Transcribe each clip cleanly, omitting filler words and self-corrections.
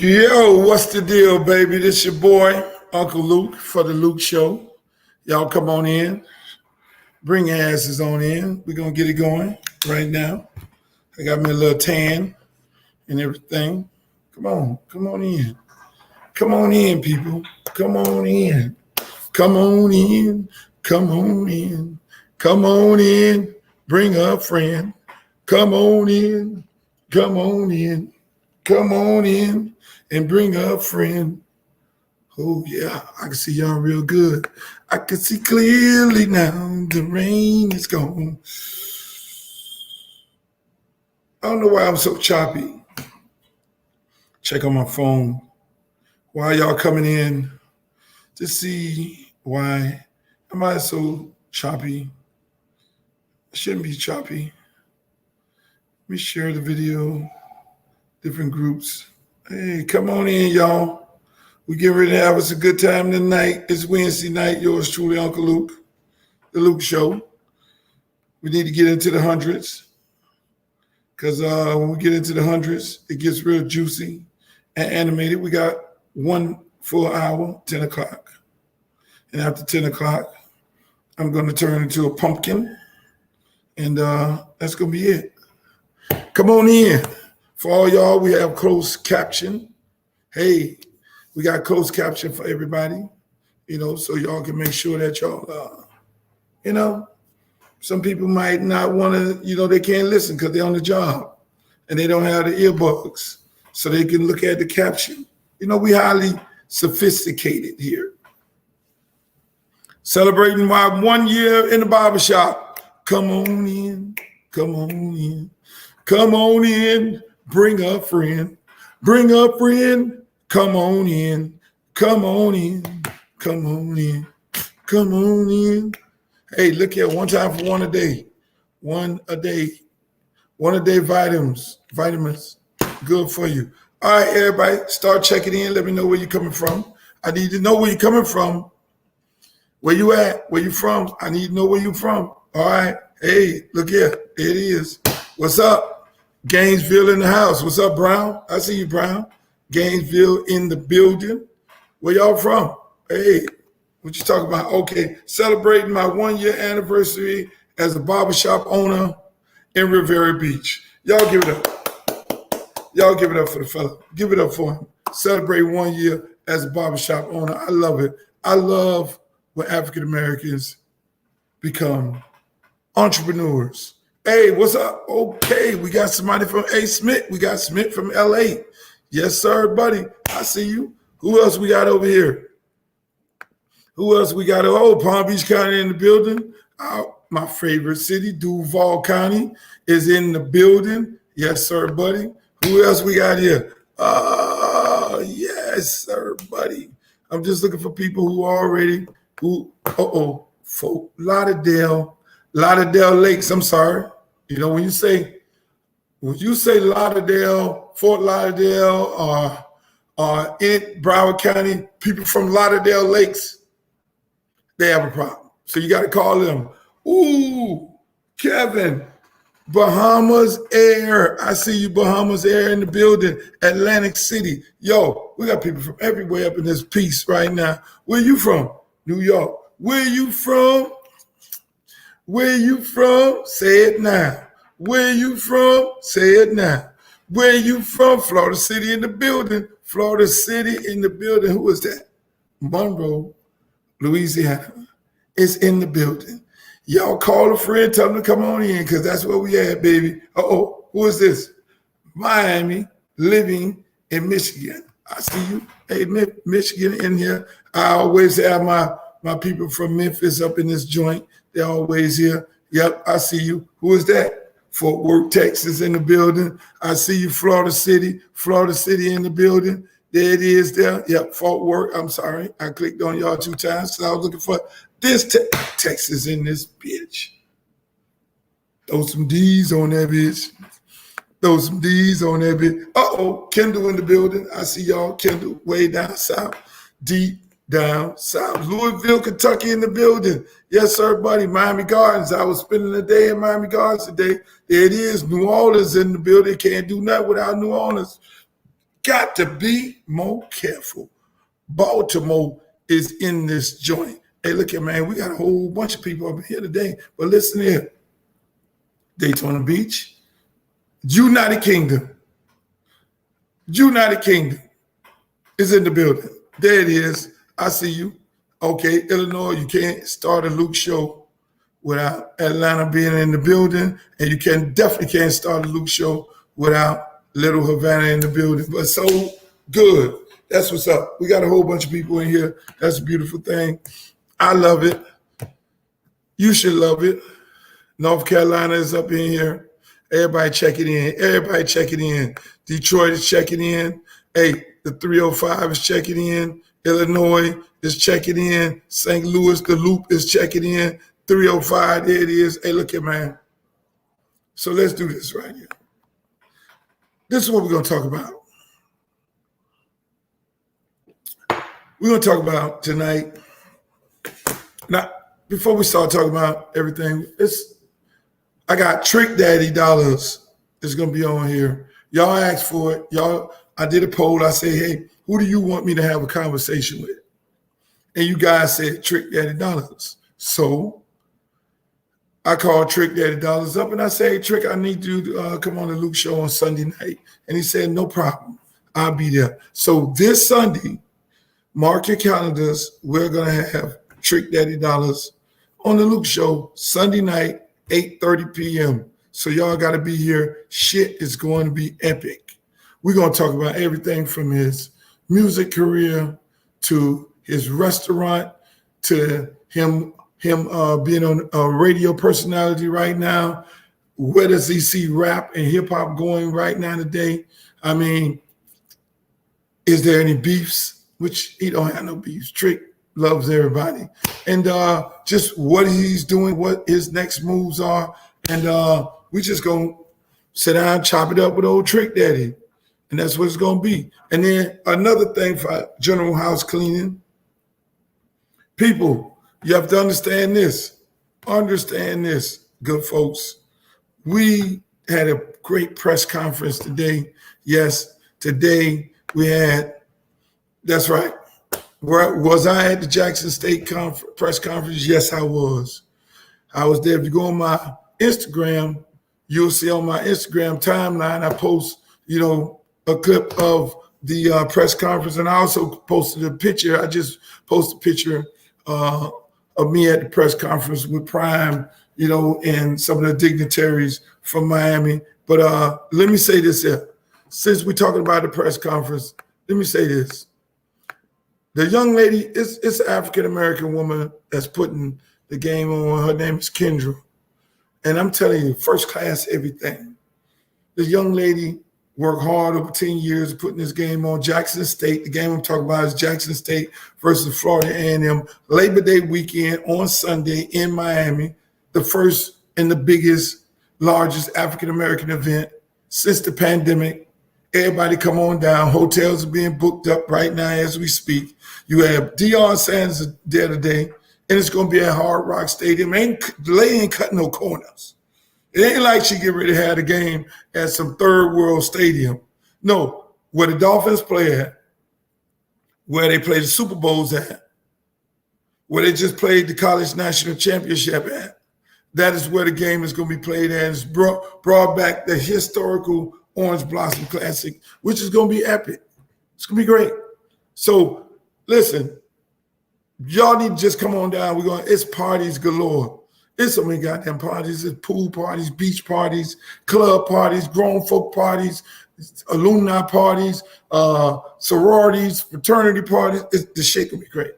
Yo, what's the deal, baby? This your boy, Uncle Luke, for the Luke Show. Y'all come on in. Bring your asses on in. We're going to get it going right now. I got me a little tan and everything. Come on in. Come on in, people. Come on in. Come on in. Come on in. Come on in. Bring a friend. Come on in. Come on in. Come on in and bring a friend. Oh, yeah, I can see y'all real good. I can see clearly now the rain is gone. I don't know why I'm so choppy. Check on my phone. Why y'all coming in to see why am I so choppy? I shouldn't be choppy. Let me share the video. Different groups. Hey, come on in, y'all. We get ready to have us a good time tonight. It's Wednesday night. Yours truly, Uncle Luke, the Luke Show. We need to get into the hundreds because when we get into the hundreds, it gets real juicy and animated. We got one full hour, 10 o'clock. And after 10 o'clock, I'm going to turn into a pumpkin. And that's going to be it. Come on in. For all y'all, we have closed caption. Hey, we got closed caption for everybody, so y'all can make sure that y'all, some people might not want to, they can't listen because they're on the job and they don't have the earbuds so they can look at the caption. We highly sophisticated here. Celebrating my 1 year in the barbershop. Come on in, come on in, come on in. Bring a friend, bring a friend, come on in, come on in, come on in, come on in. Hey, look here, one time for one a day, one a day vitamins, good for you. All right, everybody, start checking in. Let me know where you're coming from. I need to know where you're coming from. Where you at? Where you from? I need to know where you from. All right, hey, look here, there it is. What's up? Gainesville in the house. What's up, Brown? I see you, Brown. Gainesville in the building. Where y'all from? Hey, what you talking about? Okay, celebrating my 1 year anniversary as a barbershop owner in Riviera Beach. Y'all give it up. Y'all give it up for the fella. Give it up for him. Celebrate 1 year as a barbershop owner. I love it. I love when African Americans become entrepreneurs. Hey, what's up? Okay, we got somebody from Smith. We got Smith from LA. Yes, sir, buddy. I see you. Who else we got over here? Who else we got? Oh, Palm Beach County in the building. My favorite city, Duval County, is in the building. Yes, sir, buddy. Who else we got here? Yes, sir, buddy. I'm just looking for people who are already, folk, Lauderdale Lakes. I'm sorry. When you say Lauderdale, Fort Lauderdale, or in Broward County, people from Lauderdale Lakes, they have a problem. So you got to call them. Ooh, Kevin, Bahamas Air. I see you, Bahamas Air in the building. Atlantic City. Yo, we got people from everywhere up in this piece right now. Where you from? New York. Where you from? Where you from? Say it now. Where you from? Say it now. Where you from? Florida City in the building. Florida City in the building. Who is that? Monroe, Louisiana is in the building. Y'all call a friend, tell them to come on in because that's where we at, baby. Who is this? Miami, living in Michigan. I see you. Hey, Michigan in here. I always have my people from Memphis up in this joint. They're always here. Yep, I see you. Who is that? Fort Worth, Texas in the building. I see you, Florida City in the building. There it is there. Yep, Fort Worth. I'm sorry. I clicked on y'all 2 times. So I was looking for this Texas in this bitch. Throw some D's on that bitch. Throw some D's on that bitch. Kendall in the building. I see y'all. Kendall way down south. Deep down south. Louisville, Kentucky in the building. Yes, sir, buddy. Miami Gardens. I was spending the day in Miami Gardens today. There it is. New Orleans in the building. Can't do nothing without New Orleans. got to be more careful. Baltimore is in this joint. Hey, look here, man, we got a whole bunch of people up here today. But listen here. Daytona Beach, United Kingdom is in the building. There it is. I see you. Okay, Illinois, you can't start a Luke show without Atlanta being in the building, and you definitely can't start a Luke show without Little Havana in the building. But so good. That's what's up. We got a whole bunch of people in here. That's a beautiful thing. I love it. You should love it. North Carolina is up in here. Everybody checking in. Detroit is checking in. Hey, the 305 is checking in. Illinois is checking in. St. Louis, the Loop is checking in. 305, there it is. Hey, look here, man. So let's do this right here. This is what we're going to talk about. We're going to talk about tonight. Now, before we start talking about everything, I got Trick Daddy Dollars is going to be on here. Y'all asked for it. I did a poll. I said, hey, who do you want me to have a conversation with? And you guys said Trick Daddy Dollars. So I called Trick Daddy Dollars up and I said, hey, Trick, I need you to come on the Luke show on Sunday night. And he said, no problem. I'll be there. So this Sunday, mark your calendars. We're going to have Trick Daddy Dollars on the Luke show Sunday night, 8:30 p.m. So y'all got to be here. Shit is going to be epic. We're going to talk about everything from his music career to his restaurant to him being on a radio personality right now. Where does he see rap and hip hop going right now today? I mean, is there any beefs? Which he don't have no beefs. Trick loves everybody. And just what he's doing, what his next moves are. And we just going to sit down, chop it up with old Trick Daddy. And that's what it's going to be. And then another thing for general house cleaning. People, you have to understand this. Understand this, good folks. We had a great press conference today. Yes, today we had, that's right. Was I at the Jackson State press conference? Yes, I was. I was there. If you go on my Instagram, you'll see on my Instagram timeline, I post, a clip of the press conference. And I also posted a picture. I just posted a picture of me at the press conference with Prime, and some of the dignitaries from Miami. But let me say this here. Since we're talking about the press conference, let me say this. The young lady, it's an African-American woman that's putting the game on. Her name is Kendra. And I'm telling you, first class everything. This young lady worked hard over 10 years putting this game on. Jackson State, the game I'm talking about is Jackson State versus Florida A&M. Labor Day weekend on Sunday in Miami, the first and the biggest, largest African-American event since the pandemic. Everybody come on down. Hotels are being booked up right now as we speak. You have Deion Sanders there today, and it's going to be at Hard Rock Stadium. The lady ain't cutting no corners. It ain't like she get ready to have the game at some third world stadium. No, where the Dolphins play at, where they play the Super Bowls at, where they just played the College National Championship at. That is where the game is going to be played at. It's brought back the historical Orange Blossom Classic, which is going to be epic. It's going to be great. So, listen, y'all need to just come on down. It's parties galore. It's so many goddamn parties. It's pool parties, beach parties, club parties, grown folk parties, alumni parties, sororities, fraternity parties. The shit going to be great.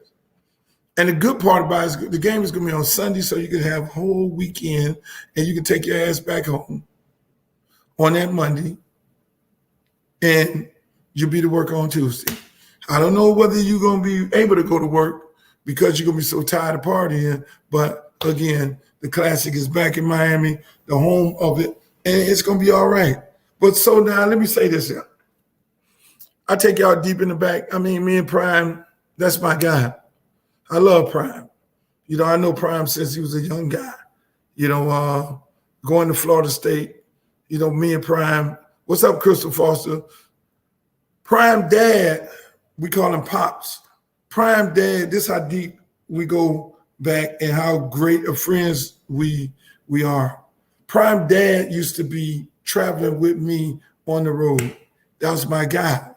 And the good part about it is the game is going to be on Sunday, so you can have a whole weekend and you can take your ass back home on that Monday and you'll be to work on Tuesday. I don't know whether you're going to be able to go to work because you're going to be so tired of partying, but again, the Classic is back in Miami, the home of it, and it's going to be all right. But so now, let me say this here. I take y'all deep in the back. I mean, me and Prime, that's my guy. I love Prime. I know Prime since he was a young guy. Going to Florida State, me and Prime. What's up, Crystal Foster? Prime dad, we call him Pops. Prime dad, this how deep we go back and how great of friends we are. Prime dad used to be traveling with me on the road. That was my guy.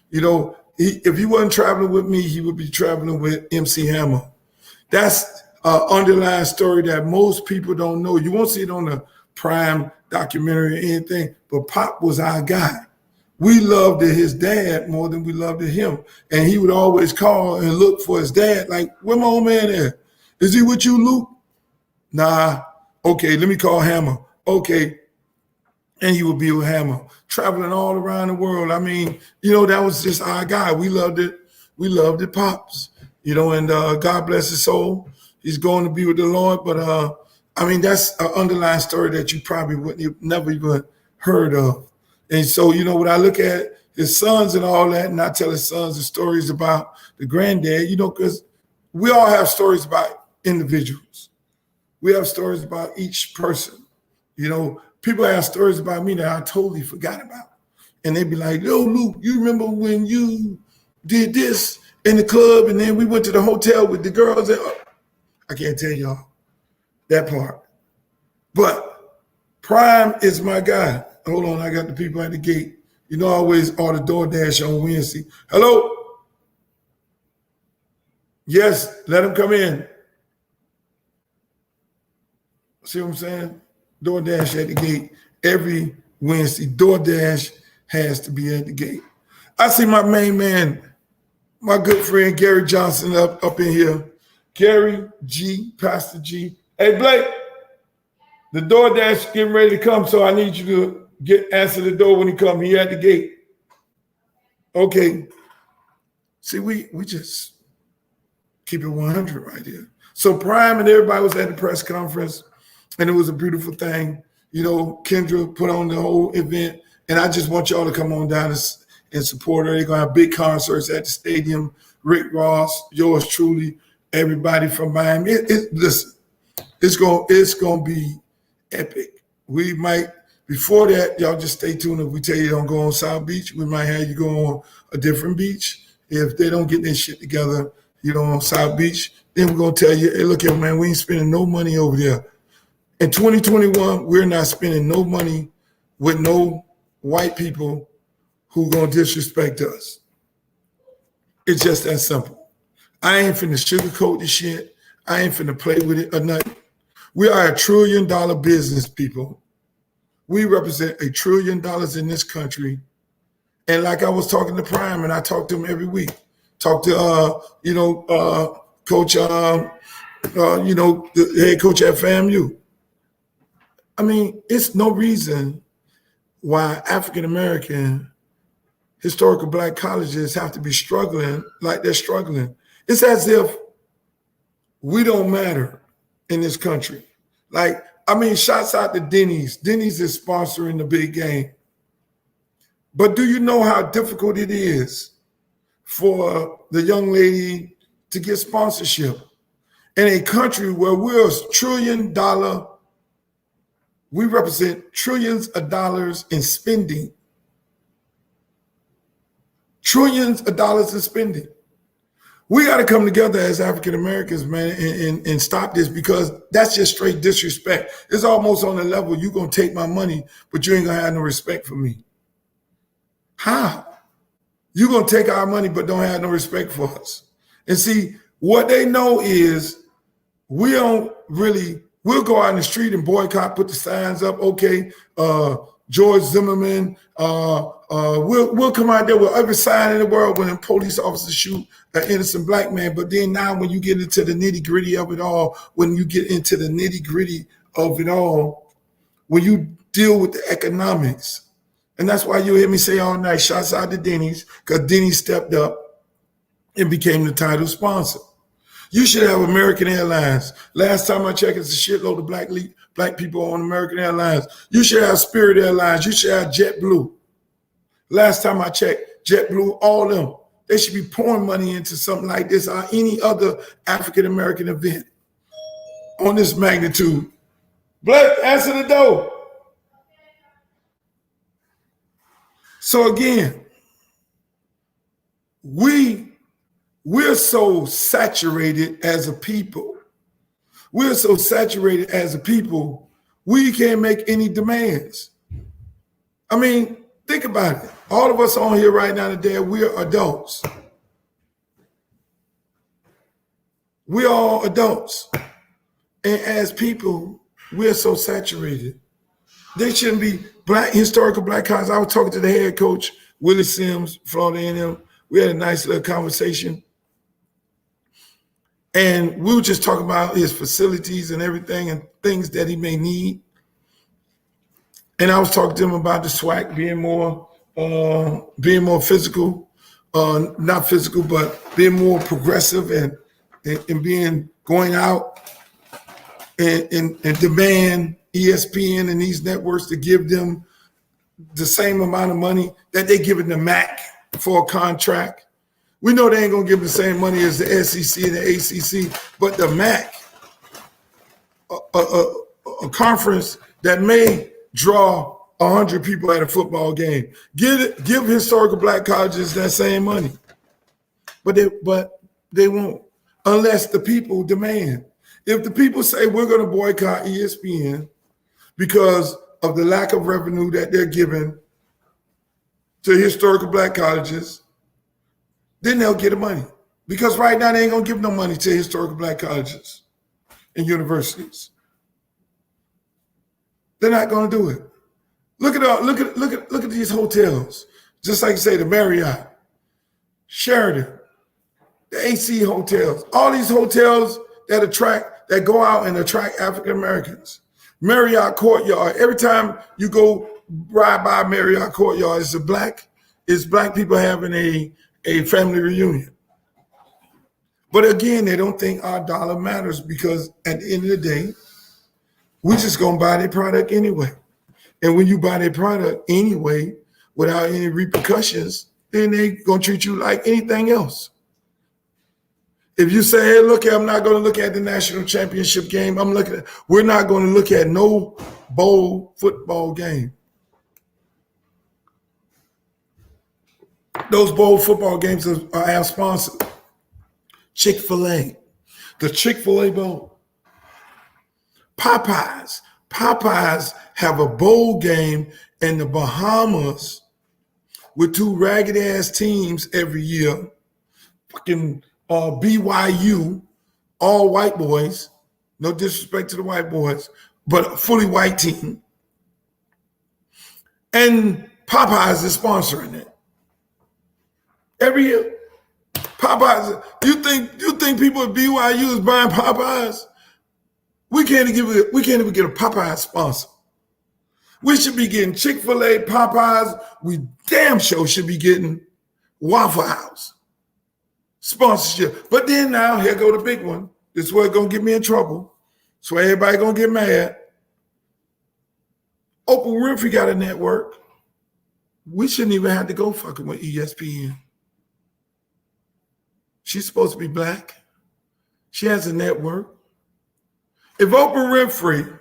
You know, if he wasn't traveling with me, he would be traveling with MC Hammer. That's an underlying story that most people don't know. You won't see it on the Prime documentary or anything, but Pop was our guy. We loved his dad more than we loved him. And he would always call and look for his dad, like, where my old man at? Is he with you, Luke? Nah. Okay, let me call Hammer. Okay. And he would be with Hammer, traveling all around the world. I mean, you know, that was just our guy. We loved it. We loved it, Pops. You know, and God bless his soul. He's going to be with the Lord. But, I mean, that's an underlying story that you probably never even heard of. And so, you know, when I look at his sons and all that, and I tell his sons the stories about the granddad, you know, because we all have stories about individuals. We have stories about each person. You know, people have stories about me that I totally forgot about. And they'd be like, yo, Luke, you remember when you did this in the club and then we went to the hotel with the girls? I can't tell y'all that part. But Prime is my guy. Hold on, I got the people at the gate. You know, I always order DoorDash on Wednesday. Hello? Yes, let them come in. See what I'm saying? DoorDash at the gate every Wednesday. DoorDash has to be at the gate. I see my main man, my good friend Gary Johnson up in here. Gary G, Pastor G. Hey, Blake, the DoorDash is getting ready to come, so I need you to answer the door when he comes. He at the gate. Okay. See, we just keep it 100 right here. So Prime and everybody was at the press conference, and it was a beautiful thing. You know, Kendra put on the whole event, and I just want y'all to come on down and support her. They're going to have big concerts at the stadium. Rick Ross, yours truly, everybody from Miami. Listen, it's going to be epic. We might, before that, y'all just stay tuned. If we tell you don't go on South Beach, we might have you go on a different beach. If they don't get their shit together, you know, on South Beach, then we're going to tell you, hey, look here, man, we ain't spending no money over there. In 2021, we're not spending no money with no white people who going to disrespect us. It's just that simple. I ain't finna sugarcoat this shit. I ain't finna play with it or nothing. We are $1 trillion business, people. We represent $1 trillion in this country. And like I was talking to Prime, and I talk to him every week. Talk to, Coach, the head coach at FAMU. I mean, it's no reason why African-American historical Black colleges have to be struggling like they're struggling. It's as if we don't matter in this country. Like, I mean, shouts out to Denny's. Denny's is sponsoring the big game. But do you know how difficult it is for the young lady to get sponsorship in a country where we're $1 trillion? We represent trillions of dollars in spending. Trillions of dollars in spending. We got to come together as African Americans, man, and stop this, because that's just straight disrespect. It's almost on the level, you're going to take my money, but you ain't going to have no respect for me. How? You're going to take our money, but don't have no respect for us. And see, what they know is we don't really, we'll go out in the street and boycott, put the signs up. Okay, George Zimmerman, we'll come out there with every sign in the world when police officers shoot an innocent Black man. But then now when you get into the nitty gritty of it all, when you deal with the economics, and that's why you hear me say all night, shouts out to Denny's, because Denny's stepped up and became the title sponsor. You should have American Airlines. Last time I checked, it's a shitload of black people on American Airlines. You should have Spirit Airlines. You should have JetBlue. Last time I checked, JetBlue, all of them, they should be pouring money into something like this or any other African-American event on this magnitude. Blake, answer the door. So again, we're so saturated as a people. We're so saturated as a people, we can't make any demands. I mean, think about it. All of us on here right now today, we're adults. We're all adults. And as people, we're so saturated. They shouldn't be historical black colleges. I was talking to the head coach, Willie Sims, Florida A&M. We had a nice little conversation. And we were just talking about his facilities and everything and things that he may need. And I was talking to him about the SWAC being more physical, not physical, but being more progressive and going out and demand ESPN and these networks to give them the same amount of money that they giving the MAC for a contract. We know they ain't gonna give them the same money as the SEC and the ACC, but the MAC, a conference that may draw 100 people at a football game, give historical black colleges that same money, but they won't unless the people demand. If the people say we're going to boycott ESPN because of the lack of revenue that they're giving to historical black colleges, then they'll get the money. Because right now they ain't going to give no money to historical black colleges and universities. They're not going to do it. Look at these hotels. Just like you say, the Marriott, Sheraton, the AC hotels, all these hotels that go out and attract African Americans. Marriott Courtyard. Every time you go ride by Marriott Courtyard, it's black people having a family reunion. But again, they don't think our dollar matters because at the end of the day, we're just gonna buy their product anyway. And when you buy their product anyway, without any repercussions, then they gonna treat you like anything else. If you say, hey, look, I'm not going to look at the national championship game. We're not going to look at no bowl football game. Those bowl football games are our sponsor. Chick-fil-A, the Chick-fil-A Bowl. Popeyes have a bowl game in the Bahamas with two ragged ass teams every year. Fucking BYU, all white boys, no disrespect to the white boys, but a fully white team. And Popeyes is sponsoring it. Every year. Popeyes, you think people at BYU is buying Popeyes? We can't even get a Popeyes sponsor. We should be getting Chick-fil-A, Popeyes. We damn sure should be getting Waffle House sponsorship. But then now, here go the big one. This is what's going to get me in trouble. So everybody going to get mad. Oprah Winfrey got a network. We shouldn't even have to go fucking with ESPN. She's supposed to be black. She has a network. If Oprah Winfrey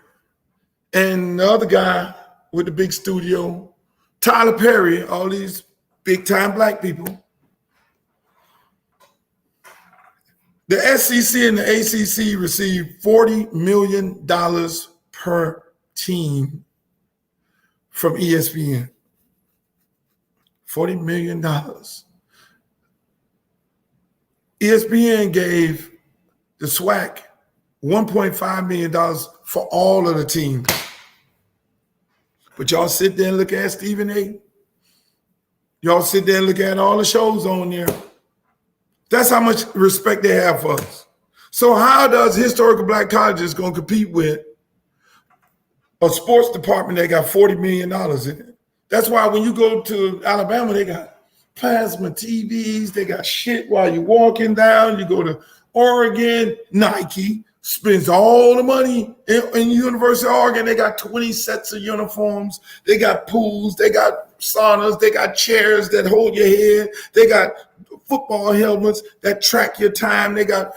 and the other guy with the big studio, Tyler Perry, all these big-time black people, the SEC and the ACC receive $40 million per team from ESPN. $40 million. ESPN gave the SWAC $1.5 million for all of the teams. But y'all sit there and look at Stephen A. Y'all sit there and look at all the shows on there. That's how much respect they have for us. So how does historical black colleges going to compete with a sports department that got $40 million in it? That's why when you go to Alabama, they got plasma TVs, they got shit while you're walking down. You go to Oregon, Nike spends all the money in University of Oregon. They got 20 sets of uniforms. They got pools. They got saunas. They got chairs that hold your head. They got football helmets that track your time. They got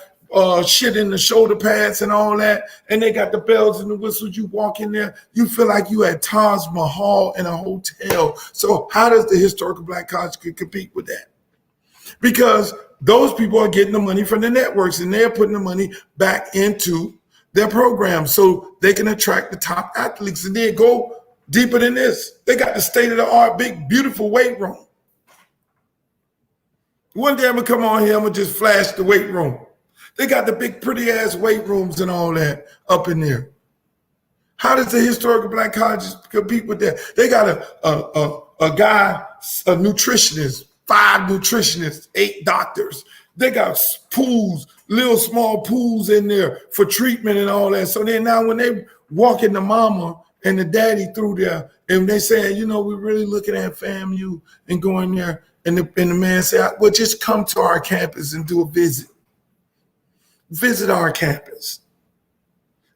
shit in the shoulder pads and all that. And they got the bells and the whistles. You walk in there, you feel like you at Taj Mahal in a hotel. So how does the historical black college compete with that? because those people are getting the money from the networks and they're putting the money back into their program so they can attract the top athletes and then go deeper than this. They got the state-of-the-art, big, beautiful weight room. One day I'm going to come on here, I'm going to just flash the weight room. They got the big, pretty-ass weight rooms and all that up in there. How does the historical black colleges compete with that? They got a guy, a nutritionist, 5 nutritionists, 8 doctors. They got pools, little small pools in there for treatment and all that. So then now when they walking the mama and the daddy through there and they saying, you know, we're really looking at FAMU and going there. And the man said, well, just come to our campus and do a visit. Visit our campus.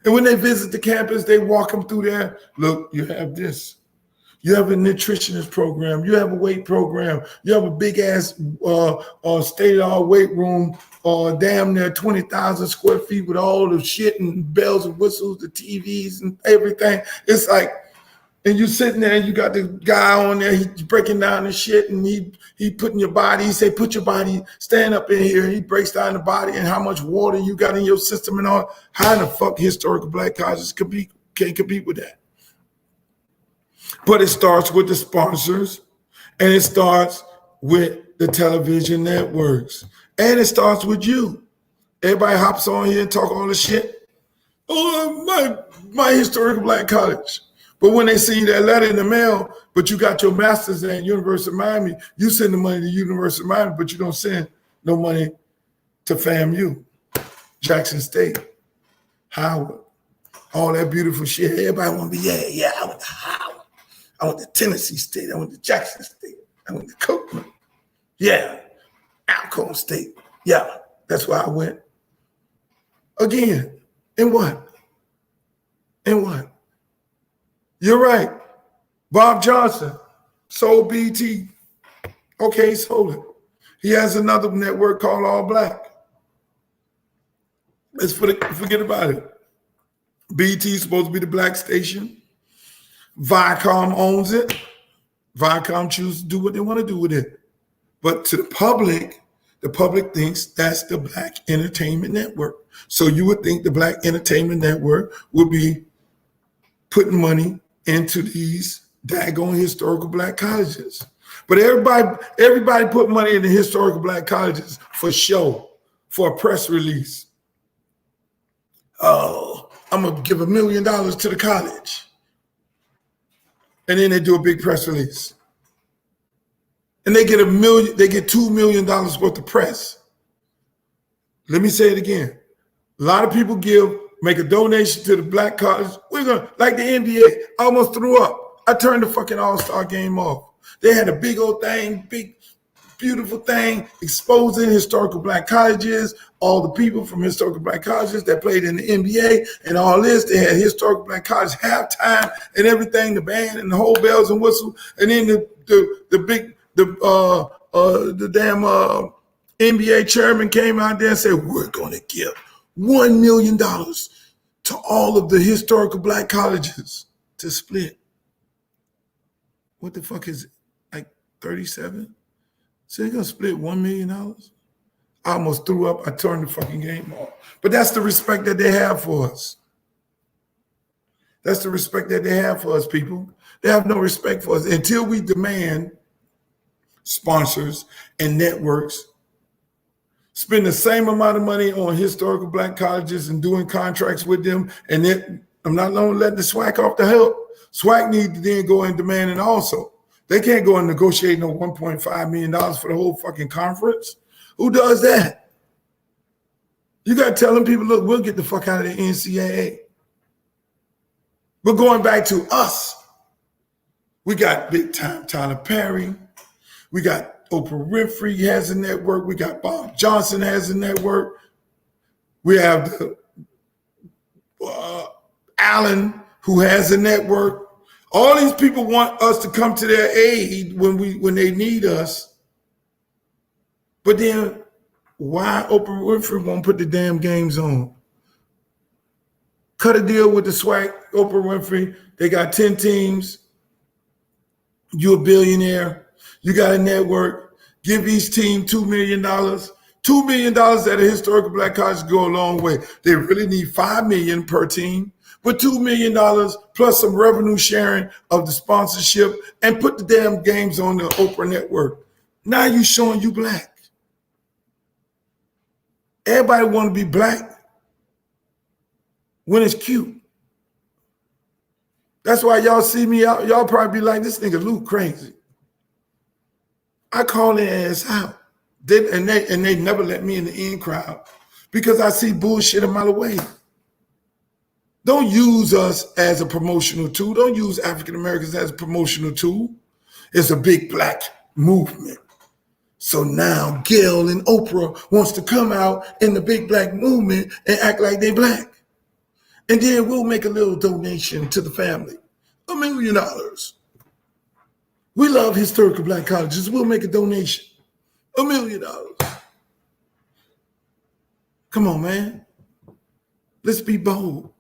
And when they visit the campus, they walk them through there. Look, you have this. You have a nutritionist program. You have a weight program. You have a big ass state-of-the-art weight room, damn near 20,000 square feet with all the shit and bells and whistles, the TVs and everything. It's like, and you sitting there and you got the guy on there, he's breaking down the shit and he putting your body, he say, put your body, stand up in here. He breaks down the body and how much water you got in your system and all. How the fuck historical black colleges can't compete with that? But it starts with the sponsors and it starts with the television networks and it starts with you. Everybody hops on here and talk all the shit. Oh, my historical black college. But when they see that letter in the mail, but you got your master's at University of Miami, you send the money to University of Miami, but you don't send no money to FAMU, Jackson State, Howard, all that beautiful shit. Everybody want to be, yeah, I went to Howard. I went to Tennessee State. I went to Jackson State. I went to Copeland. Yeah, Alcorn State. Yeah, that's where I went. Again, in what? In what? You're right. Bob Johnson sold BT. Okay, he sold it. He has another network called All Black. Let's forget about it. BT is supposed to be the black station. Viacom owns it. Viacom chooses to do what they want to do with it. But to the public thinks that's the Black Entertainment Network. So you would think the Black Entertainment Network would be putting money into these daggone historical black colleges. But everybody put money in the historical black colleges for show, for a press release. Oh, I'm going to give $1 million to the college. And then they do a big press release. And they get $2 million worth of press. Let me say it again. A lot of people make a donation to the black college. We're gonna, like the NBA, I almost threw up. I turned the fucking All-Star game off. They had a big old thing, big, beautiful thing, exposing historical black colleges, all the people from historical black colleges that played in the NBA and all this. They had historical black college halftime and everything, the band and the whole bells and whistles. And then the damn NBA chairman came out there and said, we're gonna give $1 million to all of the historical black colleges to split. What the fuck is it? Like 37? So they're gonna split $1 million? I almost threw up. I turned the fucking game off. But that's the respect that they have for us. That's the respect that they have for us, people. They have no respect for us until we demand sponsors and networks spend the same amount of money on historical black colleges and doing contracts with them. And then I'm not going to let the SWAC off the hook. SWAC need to then go and demand it also. They can't go and negotiate no $1.5 million for the whole fucking conference. Who does that? You got to tell them people, look, we'll get the fuck out of the NCAA. But going back to us, we got big time Tyler Perry. We got Oprah Winfrey has a network. We got Bob Johnson has a network. We have Allen who has a network. All these people want us to come to their aid when they need us. But then why Oprah Winfrey won't put the damn games on? Cut a deal with the SWAC, Oprah Winfrey. They got 10 teams. You're a billionaire. You got a network. Give each team $2 million. $2 million at a historical black college go a long way. They really need $5 million per team, but $2 million plus some revenue sharing of the sponsorship and put the damn games on the Oprah network. Now you showing you black. Everybody want to be black when it's cute. That's why y'all see me out. Y'all probably be like, this nigga Luke crazy. I call their ass out. And they never let me in the in crowd because I see bullshit a mile away. Don't use us as a promotional tool. Don't use African Americans as a promotional tool. It's a big black movement. So now Gail and Oprah wants to come out in the big black movement and act like they black. And then we'll make a little donation to the family. $1 million. We love historical black colleges. We'll make a donation. $1 million. Come on, man. Let's be bold.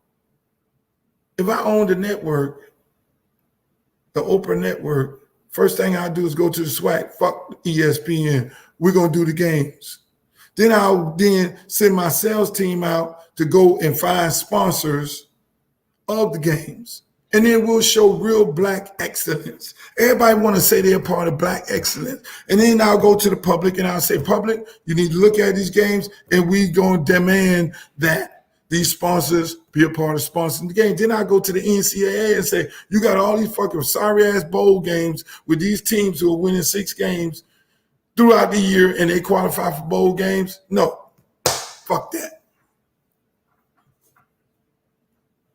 If I owned a network, the Oprah network, first thing I do is go to the SWAC, fuck ESPN. We're going to do the games. Then I'll send my sales team out to go and find sponsors of the games. And then we'll show real black excellence. Everybody want to say they're part of black excellence. And then I'll go to the public and I'll say, public, you need to look at these games and we going to demand that these sponsors be a part of sponsoring the game. Then I go to the NCAA and say, you got all these fucking sorry-ass bowl games with these teams who are winning 6 games throughout the year and they qualify for bowl games. No, fuck that.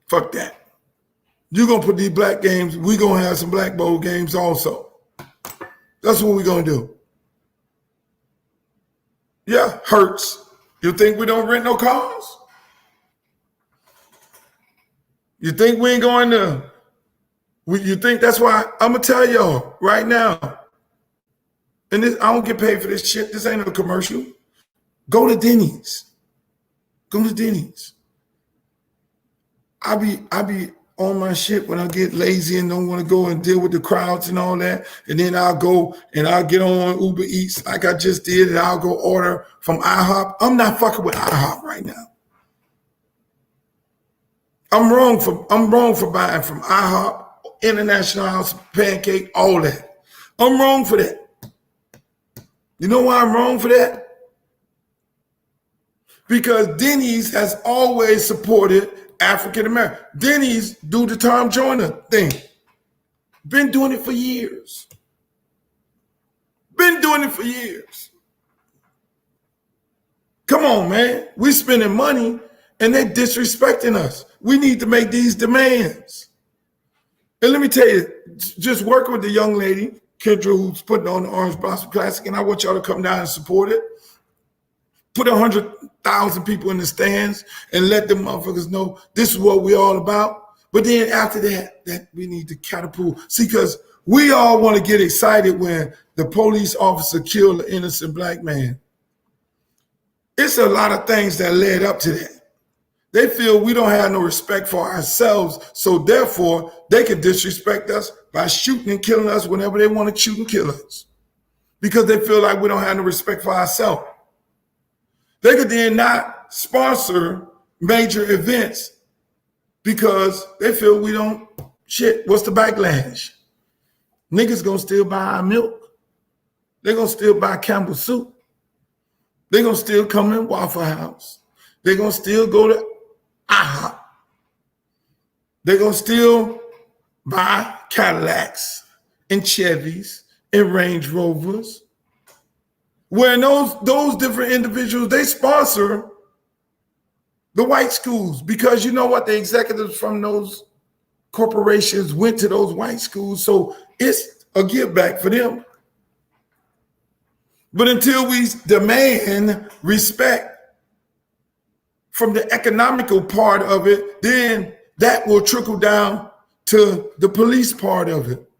Fuck that. You're going to put these black games, we're going to have some black bowl games also. That's what we're going to do. Yeah, hurts. You think we don't rent no cars? You think we ain't going to? You think that's why? I'm going to tell y'all right now. And this, I don't get paid for this shit. This ain't no commercial. Go to Denny's. Go to Denny's. I be on my shit when I get lazy and don't want to go and deal with the crowds and all that. And then I'll go and I'll get on Uber Eats like I just did and I'll go order from IHOP. I'm not fucking with IHOP right now. I'm wrong for buying from IHOP, International House of Pancake, all that. I'm wrong for that. You know why I'm wrong for that? Because Denny's has always supported African American. Denny's do the Tom Joyner thing. Been doing it for years. Been doing it for years. Come on, man. We spending money and they disrespecting us. We need to make these demands. And let me tell you, just working with the young lady, Kendra, who's putting on the Orange Blossom Classic, and I want y'all to come down and support it. Put 100,000 people in the stands and let them motherfuckers know this is what we're all about. But then after that we need to catapult. See, because we all want to get excited when the police officer killed an innocent black man. It's a lot of things that led up to that. They feel we don't have no respect for ourselves, so therefore they can disrespect us by shooting and killing us whenever they want to shoot and kill us. Because they feel like we don't have no respect for ourselves. They could then not sponsor major events because they feel we don't, shit, what's the backlash? Niggas gonna still buy our milk. They're gonna still buy Campbell soup. They're gonna still come in Waffle House. They're gonna still go to IHOP. They're gonna still buy Cadillacs and Chevys and Range Rovers. Where those different individuals, they sponsor the white schools because you know what? The executives from those corporations went to those white schools. So it's a give back for them. But until we demand respect from the economical part of it, then that will trickle down to the police part of it.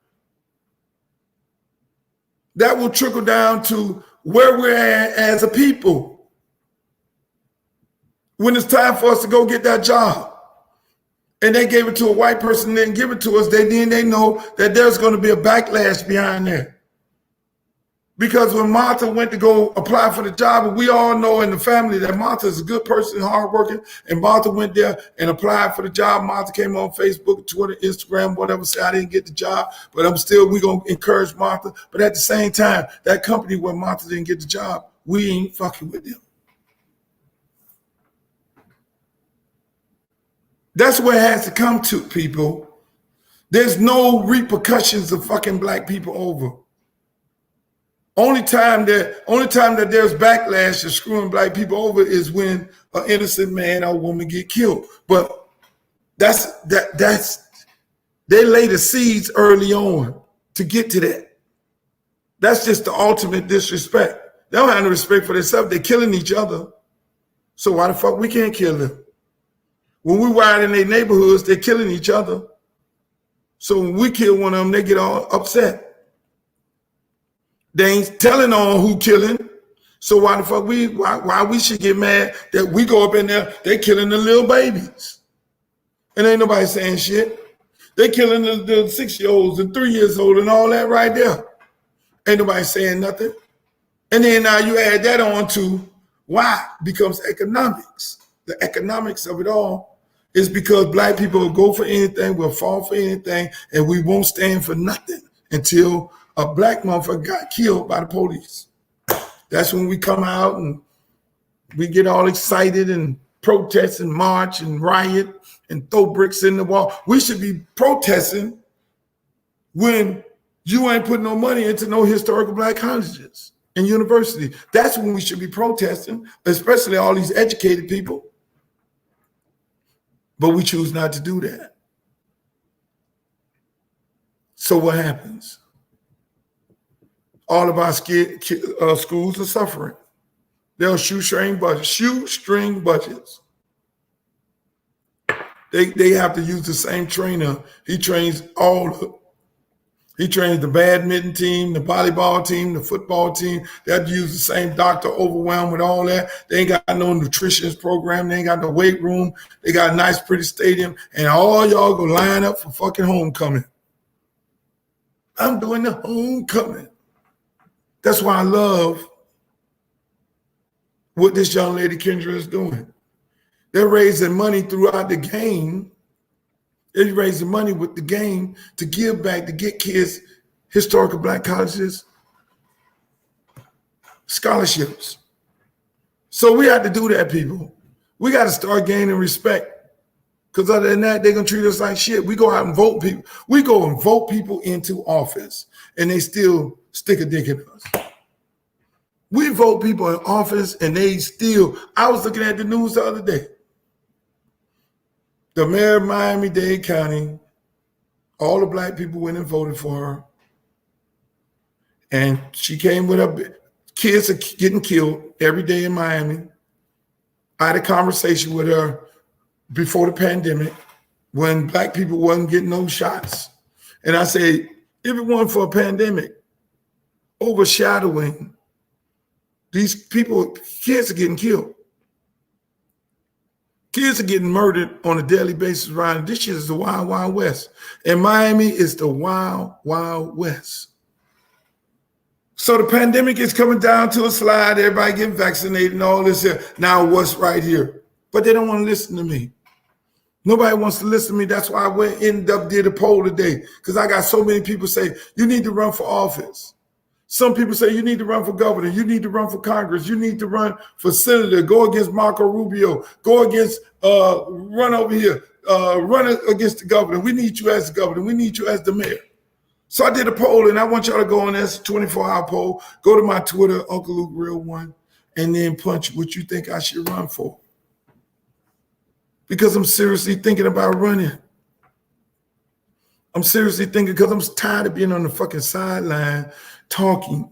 That will trickle down to where we're at as a people. When it's time for us to go get that job and they gave it to a white person and didn't give it to us, then they know that there's going to be a backlash behind there. Because when Martha went to go apply for the job, and we all know in the family that Martha is a good person, hardworking, and Martha went there and applied for the job. Martha came on Facebook, Twitter, Instagram, whatever, said, I didn't get the job, but we're going to encourage Martha. But at the same time, that company where Martha didn't get the job, we ain't fucking with them. That's where it has to come to, people. There's no repercussions of fucking black people over. Only time that there's backlash to screwing black people over is when an innocent man or woman get killed. But that's they lay the seeds early on to get to that. That's just the ultimate disrespect. They don't have no respect for themselves. They're killing each other. So why the fuck we can't kill them? When we ride in their neighborhoods, they're killing each other. So when we kill one of them, they get all upset. They ain't telling on who killing. So why the fuck why we should get mad that we go up in there, they killing the little babies. And ain't nobody saying shit. They killing the 6-year-olds and 3 years old and all that right there. Ain't nobody saying nothing. And then now you add that on to why it becomes economics. The economics of it all is because black people will go for anything, will fall for anything, and we won't stand for nothing until a black motherfucker got killed by the police. That's when we come out and we get all excited and protest and march and riot and throw bricks in the wall. We should be protesting when you ain't putting no money into no historical black colleges and universities. That's when we should be protesting, especially all these educated people. But we choose not to do that. So what happens? All of our schools are suffering. They're shoestring budgets. They have to use the same trainer. He trains the badminton team, the volleyball team, the football team. They have to use the same doctor, overwhelmed with all that. They ain't got no nutritionist program. They ain't got no weight room. They got a nice, pretty stadium. And all y'all go line up for fucking homecoming. I'm doing the homecoming. That's why I love what this young lady Kendra is doing. They're raising money throughout the game. They're raising money with the game to give back, to get kids historical black colleges scholarships. So we have to do that, people. We got to start gaining respect, because other than that, they're going to treat us like shit. We go out and vote people. We go and vote people into office, and they still stick a dick in us. We vote people in office, and they still. I was looking at the news the other day. The mayor of Miami-Dade County, all the black people went and voted for her. And she came with her kids are getting killed every day in Miami. I had a conversation with her before the pandemic when black people wasn't getting no shots. And I said, if it weren't for a pandemic overshadowing these people, kids are getting killed. Kids are getting murdered on a daily basis around. This shit is the wild, wild west. And Miami is the wild, wild west. So the pandemic is coming down to a slide. Everybody getting vaccinated and all this here. Now what's right here? But they don't want to listen to me. Nobody wants to listen to me. That's why I did a poll today, because I got so many people say, you need to run for office. Some people say you need to run for governor, you need to run for Congress, you need to run for senator, go against Marco Rubio, go against, run over here, run against the governor. We need you as the governor. We need you as the mayor. So I did a poll, and I want y'all to go on this 24-hour poll. Go to my Twitter, Uncle Luke Real One, and then punch what you think I should run for. Because I'm seriously thinking about running. I'm seriously thinking, because I'm tired of being on the fucking sideline talking.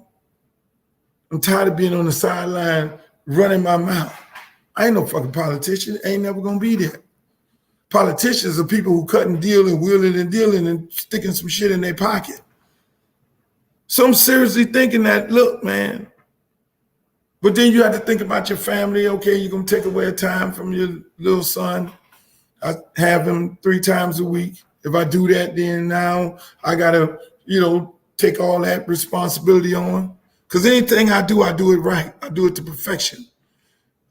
I'm tired of being on the sideline running my mouth. I ain't no fucking politician. Ain't never gonna be there. Politicians are people who cut and deal and wheeling and dealing and sticking some shit in their pocket. So I'm seriously thinking that, look, man, but then you have to think about your family. Okay, you're gonna take away a time from your little son. I have him 3 times a week. If I do that, then now I gotta, take all that responsibility on. Because anything I do it right. I do it to perfection.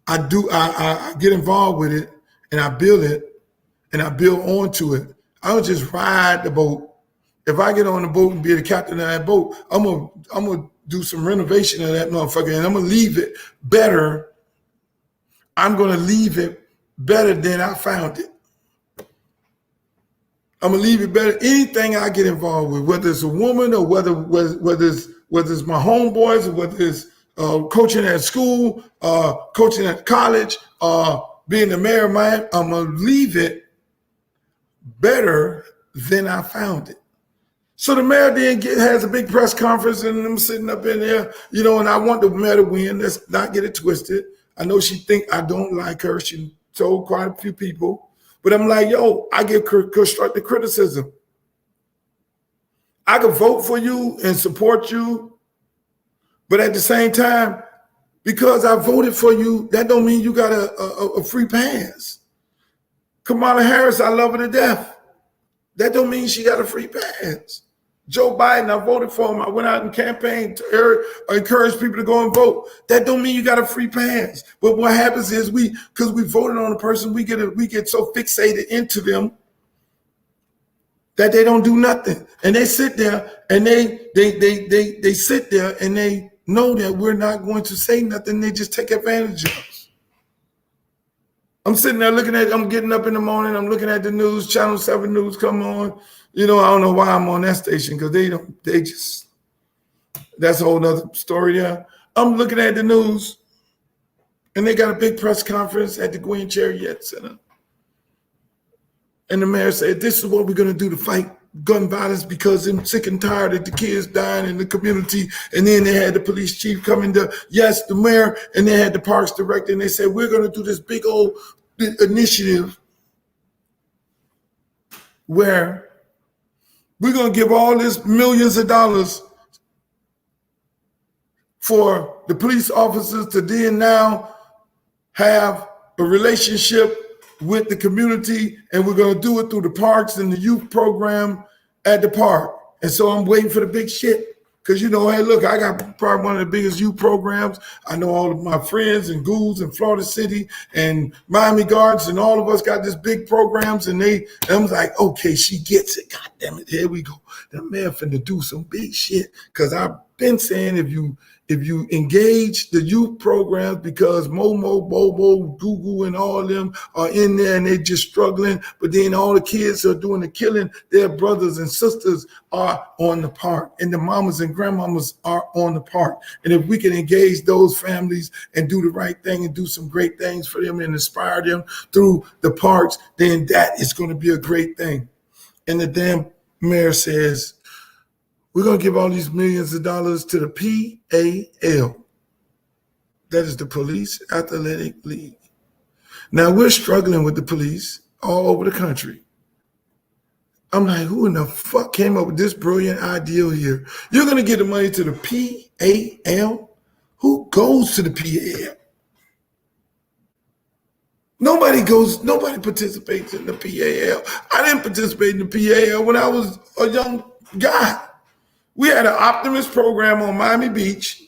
I get involved with it and I build it and I build onto it. I don't just ride the boat. If I get on the boat and be the captain of that boat, I'm gonna do some renovation of that motherfucker and I'm gonna leave it better. I'm gonna leave it better than I found it. I'm gonna leave it better. Anything I get involved with, whether it's a woman or whether it's my homeboys or whether it's coaching at school, coaching at college, being the mayor of Miami, I'm gonna leave it better than I found it. So the mayor then has a big press conference and I'm sitting up in there, and I want the mayor to win. Let's not get it twisted. I know she think I don't like her. She told quite a few people. But I'm like, yo, I give constructive criticism. I could vote for you and support you, but at the same time, because I voted for you, that don't mean you got a free pass. Kamala Harris, I love her to death. That don't mean she got a free pass. Joe Biden, I voted for him. I went out and campaigned to encourage people to go and vote. That don't mean you got a free pass. But what happens is because we voted on a person, we get so fixated into them that they don't do nothing. And they sit there and they sit there and they know that we're not going to say nothing. They just take advantage of us. I'm sitting there I'm getting up in the morning. I'm looking at the news, Channel 7 News come on. I don't know why I'm on that station because that's a whole nother story there. I'm looking at the news and they got a big press conference at the Gwen Chariot Center. And the mayor said, this is what we're going to do to fight gun violence because I'm sick and tired of the kids dying in the community. And then they had the police chief coming to, yes, the mayor, and they had the parks director. And they said, we're going to do this big old initiative where we're going to give all this millions of dollars for the police officers to then now have a relationship with the community, and we're going to do it through the parks and the youth program at the park. And so I'm waiting for the big shit. Because, hey, look, I got probably one of the biggest youth programs. I know all of my friends and ghouls in Florida City and Miami Gardens, and all of us got this big programs. And I was like, okay, she gets it. God damn it, here we go. The man finna do some big shit. Because I've been saying if you engage the youth programs, because Momo, Bobo, Google, and all of them are in there and they're just struggling, but then all the kids are doing the killing, their brothers and sisters are on the park, and the mamas and grandmamas are on the park. And if we can engage those families and do the right thing and do some great things for them and inspire them through the parks, then that is going to be a great thing. And the damn mayor says, we're going to give all these millions of dollars to the PAL. That is the Police Athletic League. Now, we're struggling with the police all over the country. I'm like, who in the fuck came up with this brilliant idea here? You're going to give the money to the PAL? Who goes to the PAL? Nobody participates in the PAL. I didn't participate in the PAL when I was a young guy. We had an Optimist program on Miami Beach,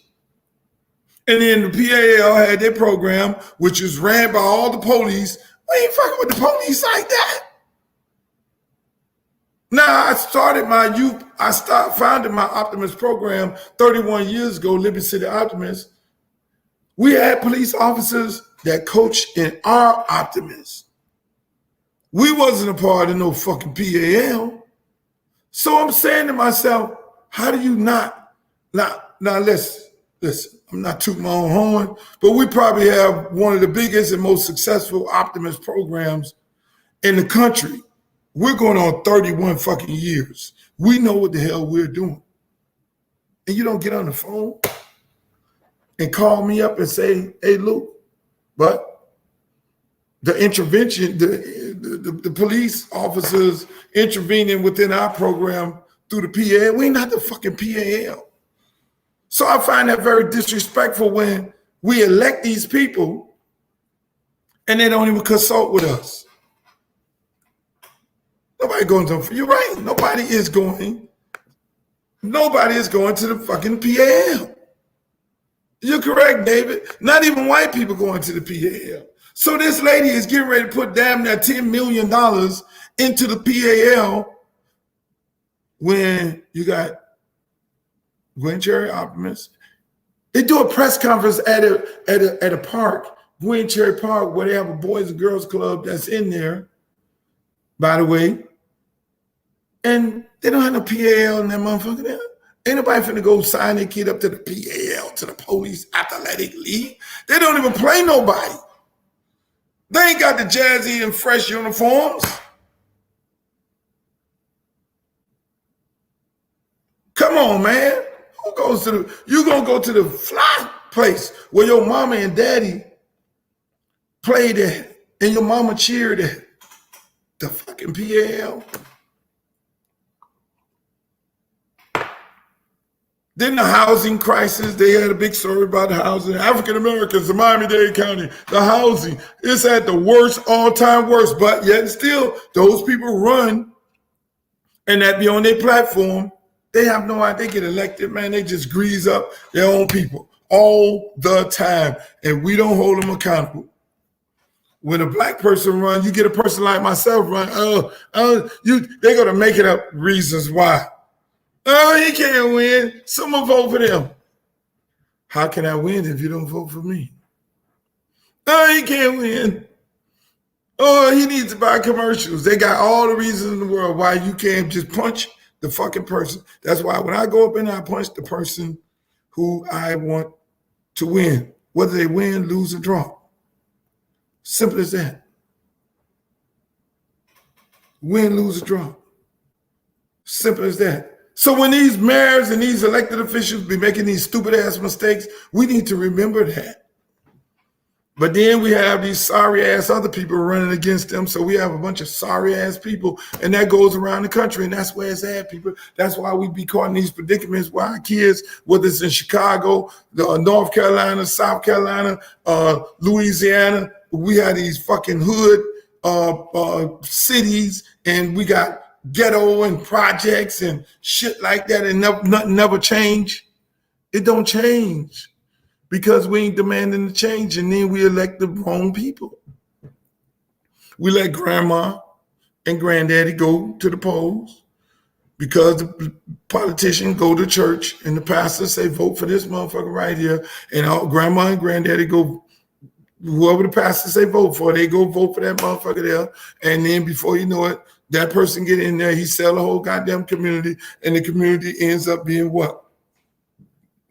and then the PAL had their program, which was ran by all the police. We ain't fucking with the police like that. Now, I founded my Optimist program 31 years ago, Liberty City Optimist. We had police officers that coached in our Optimists. We wasn't a part of no fucking PAL. So I'm saying to myself, how do you not? Now listen, I'm not tooting my own horn, but we probably have one of the biggest and most successful Optimist programs in the country. We're going on 31 fucking years. We know what the hell we're doing. And you don't get on the phone and call me up and say, hey, Luke, but the intervention, the police officers intervening within our program through the PAL, we not the fucking PAL. So I find that very disrespectful when we elect these people and they don't even consult with us. Nobody going to, you're right, nobody is going to the fucking PAL. You're correct, David. Not even white people going to the PAL. So this lady is getting ready to put damn near $10 million into the PAL when you got Gwen Cherry Optimist. They do a press conference at a park, Gwen Cherry Park, where they have a Boys and Girls Club that's in there, by the way. And they don't have no PAL in that motherfucker there. Ain't nobody finna go sign their kid up to the PAL, to the police athletic league. They don't even play nobody. They ain't got the jazzy and fresh uniforms. Come on, man. Who goes to the, you gonna go to the fly place where your mama and daddy played at and your mama cheered at? The fucking PAL. Then the housing crisis, they had a big story about the housing. African Americans in Miami-Dade County, the housing, it's at the worst, all-time worst, but yet still, those people run and that be on their platform. They have no idea, they get elected, man, they just grease up their own people all the time, and we don't hold them accountable. When a black person run, you get a person like myself run, they're gonna make it up reasons why. Oh, he can't win. Someone vote for them. How can I win if you don't vote for me? Oh, he can't win. Oh, he needs to buy commercials. They got all the reasons in the world why you can't just punch the fucking person. That's why when I go up and I punch the person who I want to win, whether they win, lose, or draw. Simple as that. Win, lose, or draw. Simple as that. So when these mayors and these elected officials be making these stupid ass mistakes, we need to remember that. But then we have these sorry ass other people running against them. So we have a bunch of sorry ass people, and that goes around the country, and that's where it's at, people. That's why we be caught in these predicaments where our kids, whether it's in Chicago, North Carolina, South Carolina, Louisiana, we have these fucking hood cities, and we got ghetto and projects and shit like that, and nothing never change. It don't change because we ain't demanding the change, and then we elect the wrong people. We let grandma and granddaddy go to the polls because the politicians go to church and the pastor say vote for this motherfucker right here, and all grandma and granddaddy go, whoever the pastor say vote for, they go vote for that motherfucker there, and then before you know it, that person get in there, he sell the whole goddamn community, and the community ends up being what?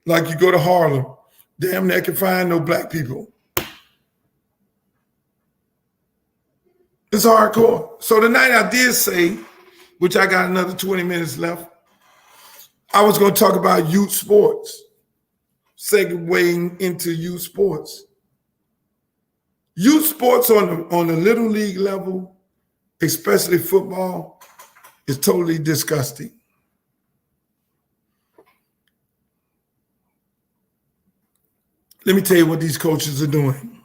Like you go to Harlem, damn near can find no black people. It's hardcore. So tonight I did say, which I got another 20 minutes left, I was going to talk about youth sports, segueing into youth sports. Youth sports on the little league level, especially football, is totally disgusting. Let me tell you what these coaches are doing.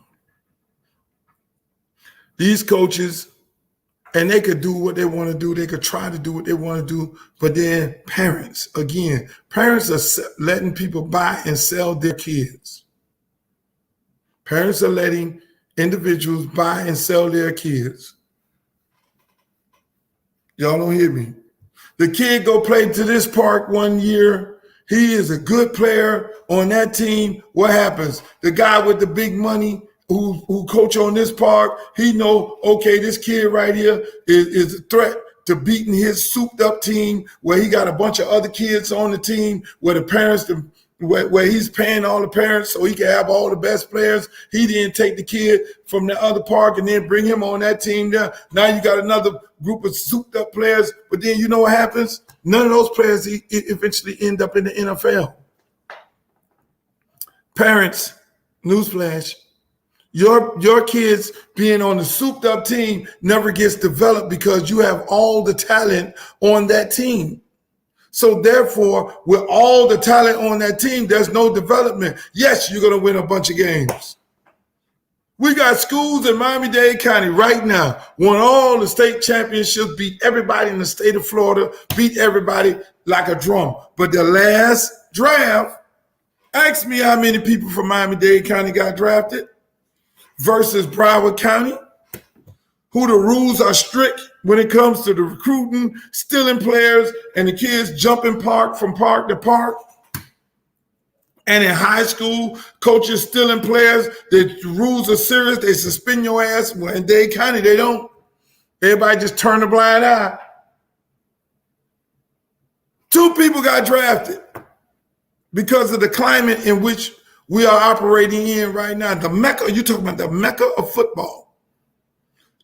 These coaches, and they could do what they want to do. They could try to do what they want to do. But then parents, again, parents are letting people buy and sell their kids. Parents are letting individuals buy and sell their kids. Y'all don't hear me. The kid go play to this park one year. He is a good player on that team. What happens? The guy with the big money who coach on this park, he know, okay, this kid right here is a threat to beating his souped up team where he got a bunch of other kids on the team where the parents, where he's paying all the parents so he can have all the best players. He didn't take the kid from the other park and then bring him on that team there. Now you got another group of souped up players, but then you know what happens? None of those players eventually end up in the NFL. Parents, newsflash, your kids being on the souped up team never gets developed because you have all the talent on that team. So therefore, with all the talent on that team, there's no development. Yes, you're going to win a bunch of games. We got schools in Miami-Dade County right now, won all the state championships, beat everybody in the state of Florida, beat everybody like a drum. But the last draft, Ask me how many people from Miami-Dade County got drafted versus Broward County, who the rules are strict when it comes to the recruiting, stealing players, and the kids jumping from park to park. And in high school, coaches stealing players, the rules are serious. They suspend your ass. Well, in Dade County, they don't. Everybody just turn a blind eye. 2 people got drafted because of the climate in which we are operating in right now. The Mecca, you talking about the Mecca of football.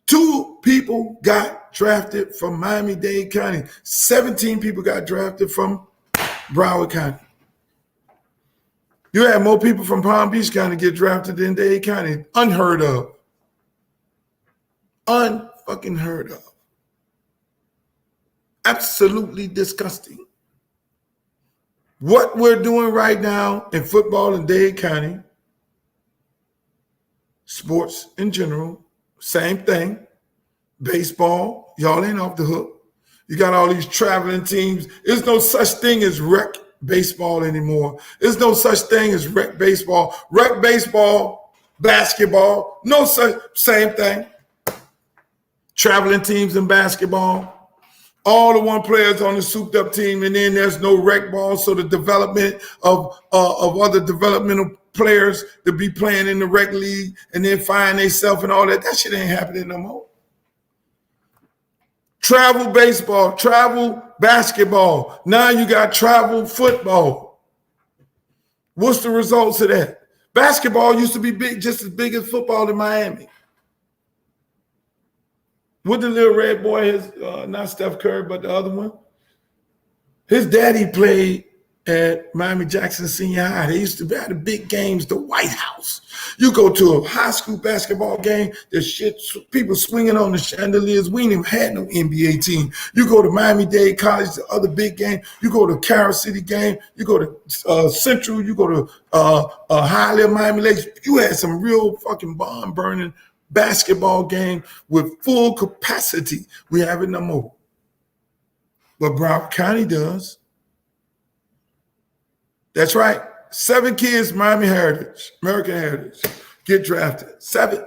2 people got drafted from Miami-Dade County. 17 people got drafted from Broward County. You had more people from Palm Beach County get drafted than Dade County. Unheard of. Unfucking heard of. Absolutely disgusting. What we're doing right now in football in Dade County, sports in general, same thing. Baseball, y'all ain't off the hook. You got all these traveling teams. There's no such thing as rec baseball anymore. There's no such thing as rec baseball. Rec baseball, basketball, no such, same thing. Traveling teams in basketball. All the one players on the souped up team, and then there's no rec ball, so the development of other developmental players to be playing in the rec league and then find themselves and all that shit ain't happening no more. Travel baseball, travel basketball. Now you got travel football. What's the results of that? Basketball used to be big, just as big as football in Miami. What the little red boy is, not Steph Curry, but the other one. His daddy played at Miami Jackson Senior High. They used to have the big games, the White House. You go to a high school basketball game, there's shit, people swinging on the chandeliers. We ain't even had no NBA team. You go to Miami-Dade College, the other big game. You go to Carroll City game. You go to Central. You go to Hialeah, Miami Lakes. You had some real fucking bomb-burning basketball game with full capacity. We have it no more. But Broward County does. That's right. 7 kids, Miami Heritage, American Heritage, get drafted. 7.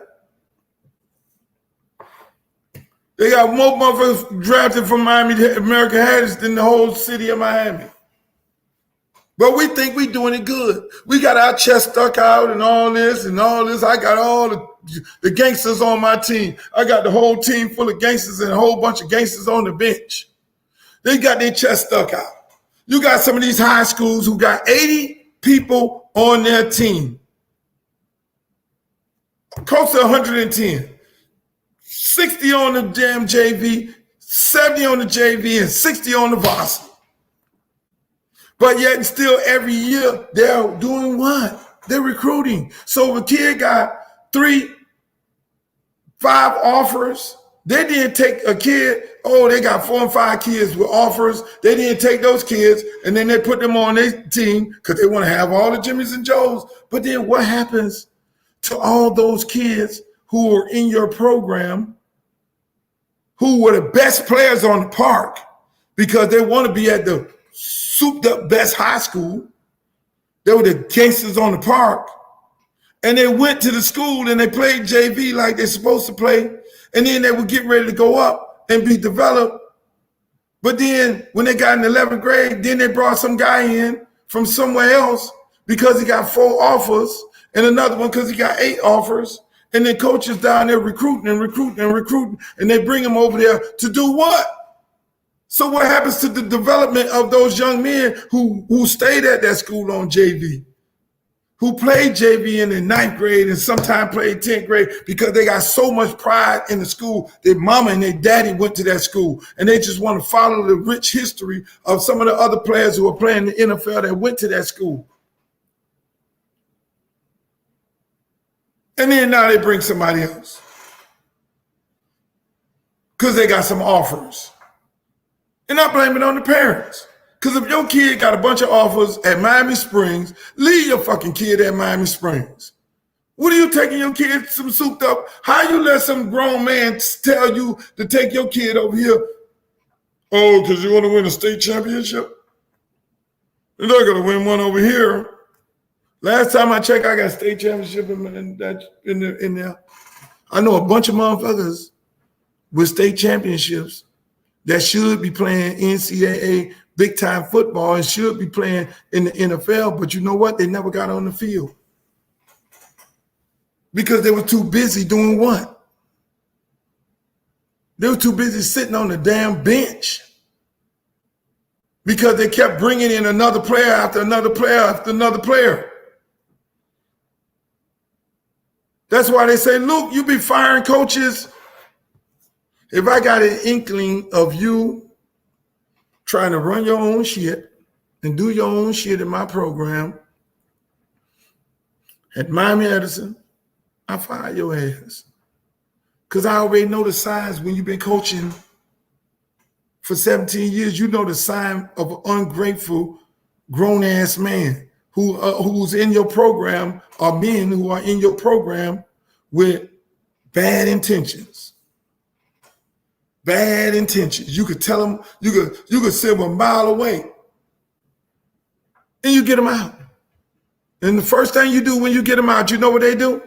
They got more motherfuckers drafted from Miami American Heritage than the whole city of Miami. But we think we doing it good. We got our chest stuck out and all this and all this. I got all the gangsters on my team. I got the whole team full of gangsters and a whole bunch of gangsters on the bench. They got their chest stuck out. You got some of these high schools who got 80 people on their team. Close to 110. 60 on the damn JV, 70 on the JV, and 60 on the varsity. But yet and still every year they're doing what? They're recruiting. So if a kid got 3, 5 offers, they didn't take a kid, they got 4 and 5 kids with offers. They didn't take those kids and then they put them on their team because they want to have all the Jimmys and Joes. But then what happens to all those kids who are in your program, who were the best players on the park because they want to be at the souped up best high school? They were the gangsters on the park. And they went to the school and they played JV like they're supposed to play. And then they would get ready to go up and be developed. But then when they got in 11th grade, then they brought some guy in from somewhere else because he got 4 offers and another one because he got 8 offers. And then coaches down there recruiting. And they bring him over there to do what? So what happens to the development of those young men who stayed at that school on JV? Who played JV in the 9th grade and sometimes played 10th grade because they got so much pride in the school. Their mama and their daddy went to that school and they just want to follow the rich history of some of the other players who are playing in the NFL that went to that school. And then now they bring somebody else because they got some offers. And I blame it on the parents. Because if your kid got a bunch of offers at Miami Springs, leave your fucking kid at Miami Springs. What are you taking your kid some souped up? How you let some grown man tell you to take your kid over here? Oh, because you want to win a state championship? You're not going to win one over here. Last time I checked, I got state championship in there. I know a bunch of motherfuckers with state championships that should be playing NCAA big time football and should be playing in the NFL, but you know what? They never got on the field because they were too busy doing what? They were too busy sitting on the damn bench because they kept bringing in another player after another player after another player. That's why they say, Luke, you be firing coaches. If I got an inkling of you trying to run your own shit and do your own shit in my program at Miami Edison, I fire your ass. Because I already know the signs when you've been coaching for 17 years. You know the sign of an ungrateful, grown-ass man who's in your program, or men who are in your program with bad intentions. Bad intentions. You could tell them, you could sit them a mile away and you get them out. And the first thing you do when you get them out, you know what they do?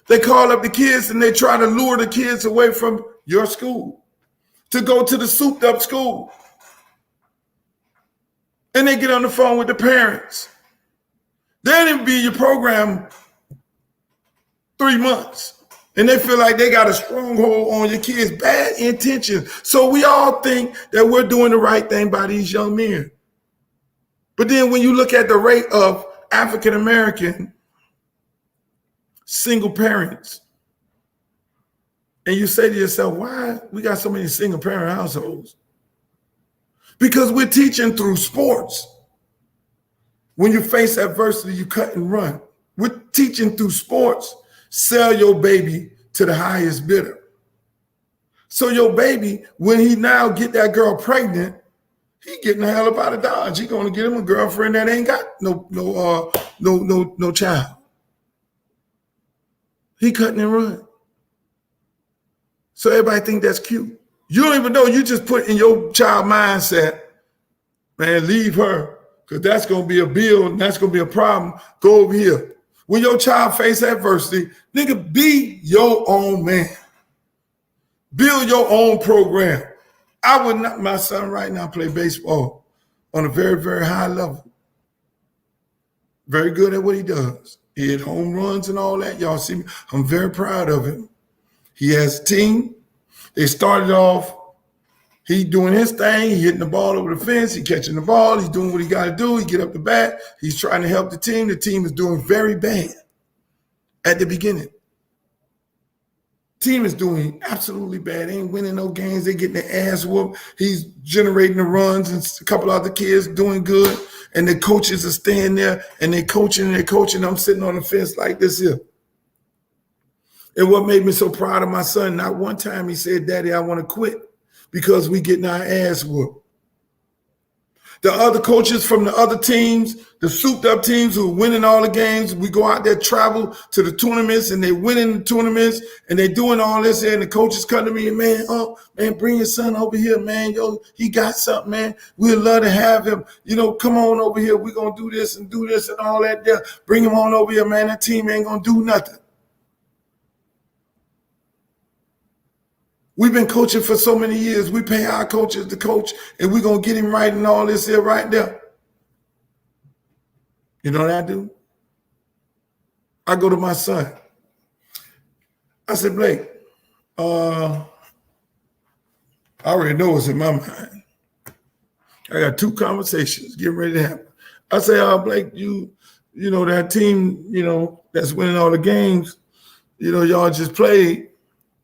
They call up the kids and they try to lure the kids away from your school to go to the souped up school. And they get on the phone with the parents. They didn't be in your program 3 months. And they feel like they got a stronghold on your kids. Bad intentions. So we all think that we're doing the right thing by these young men. But then when you look at the rate of African-American single parents, and you say to yourself, why we got so many single parent households? Because we're teaching through sports. When you face adversity, you cut and run. We're teaching through sports. Sell your baby to the highest bidder. So your baby, when he now get that girl pregnant, he getting the hell up out of Dodge. He gonna get him a girlfriend that ain't got no child. He cutting and run. So everybody think that's cute. You don't even know. You just put in your child mindset, man, leave her, because that's going to be a bill and that's going to be a problem. Go over here. When your child face adversity, nigga, be your own man. Build your own program. I would not, my son right now play baseball on a very, very high level. Very good at what he does. He hit home runs and all that. Y'all see me. I'm very proud of him. He has a team. They started off, he doing his thing. He hitting the ball over the fence. He catching the ball. He's doing what he got to do. He get up the bat. He's trying to help the team. The team is doing very bad at the beginning. Team is doing absolutely bad. They ain't winning no games. They getting their ass whooped. He's generating the runs, and a couple other kids doing good. And the coaches are staying there, and they're coaching. I'm sitting on the fence like this here. And what made me so proud of my son, not one time he said, Daddy, I want to quit because we getting our ass whooped. The other coaches from the other teams, the souped up teams who are winning all the games, we go out there, travel to the tournaments, and they winning the tournaments, and they doing all this, and the coaches come to me, and man, bring your son over here, man. Yo, he got something, man. We'd love to have him. You know, come on over here. We're going to do this and all that there. Bring him on over here, man. That team ain't going to do nothing. We've been coaching for so many years. We pay our coaches to coach, and we're going to get him right and all this here right there. You know what I do? I go to my son. I said, Blake, I already know what's in my mind. I got 2 conversations getting ready to happen. I say, Blake, you know, that team, you know, that's winning all the games, you know, y'all just played.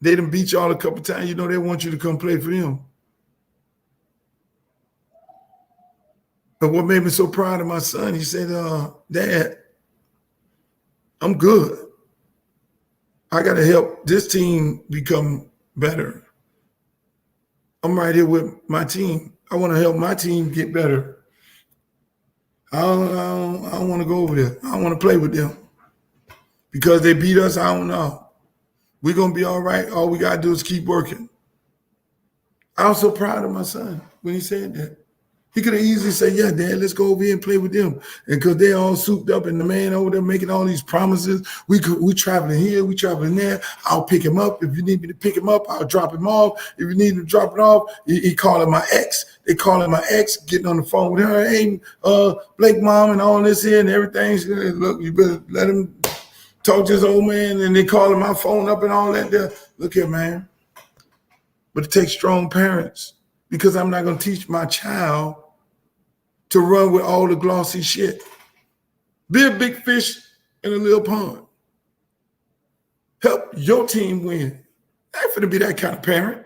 They done beat y'all a couple times. You know, they want you to come play for them. But what made me so proud of my son, he said, Dad, I'm good. I got to help this team become better. I'm right here with my team. I want to help my team get better. I don't want to go over there. I don't want to play with them. Because they beat us, I don't know. We're going to be all right. All we got to do is keep working. I was so proud of my son when he said that. He could have easily said, yeah, Dad, let's go over here and play with them. And because they're all souped up and the man over there making all these promises, we traveling here, we traveling there. I'll pick him up. If you need me to pick him up, I'll drop him off. If you need to drop it off, he calling my ex. They calling my ex, getting on the phone with her. Hey, Blake mom and all this here and everything. She said, look, you better let him talk to his old man. And they calling my phone up and all that there. Look here, man. But it takes strong parents because I'm not going to teach my child to run with all the glossy shit. Be a big fish in a little pond. Help your team win. I ain't finna be that kind of parent.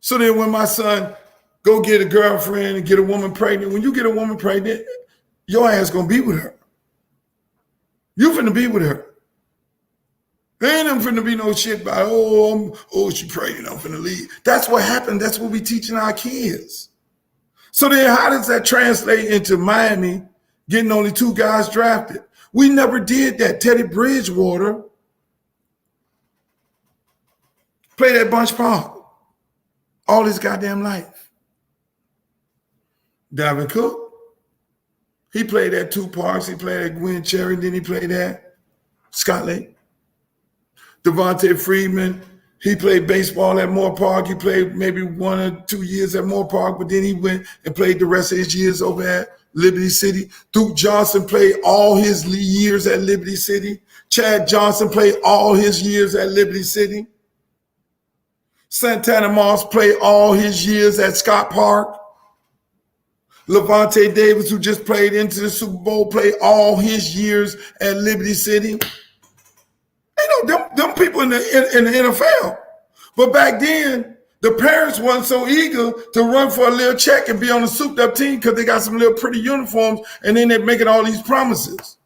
So then when my son go get a girlfriend and get a woman pregnant, when you get a woman pregnant, your ass gonna be with her. You finna be with her. There ain't finna be no shit about, she pregnant, I'm finna leave. That's what happened. That's what we teaching our kids. So then how does that translate into Miami getting only 2 guys drafted? We never did that. Teddy Bridgewater played at Bunch Park all his goddamn life. Dalvin Cook, he played at 2 parks. He played at Gwen Cherry, then he played at Scott Lake. Devontae Freeman, he played baseball at Moore Park. He played maybe 1 or 2 years at Moore Park, but then he went and played the rest of his years over at Liberty City. Duke Johnson played all his years at Liberty City. Chad Johnson played all his years at Liberty City. Santana Moss played all his years at Scott Park. Levante Davis, who just played into the Super Bowl, played all his years at Liberty City. Them people in the NFL. But back then, the parents weren't so eager to run for a little check and be on a souped up team because they got some little pretty uniforms and then they're making all these promises.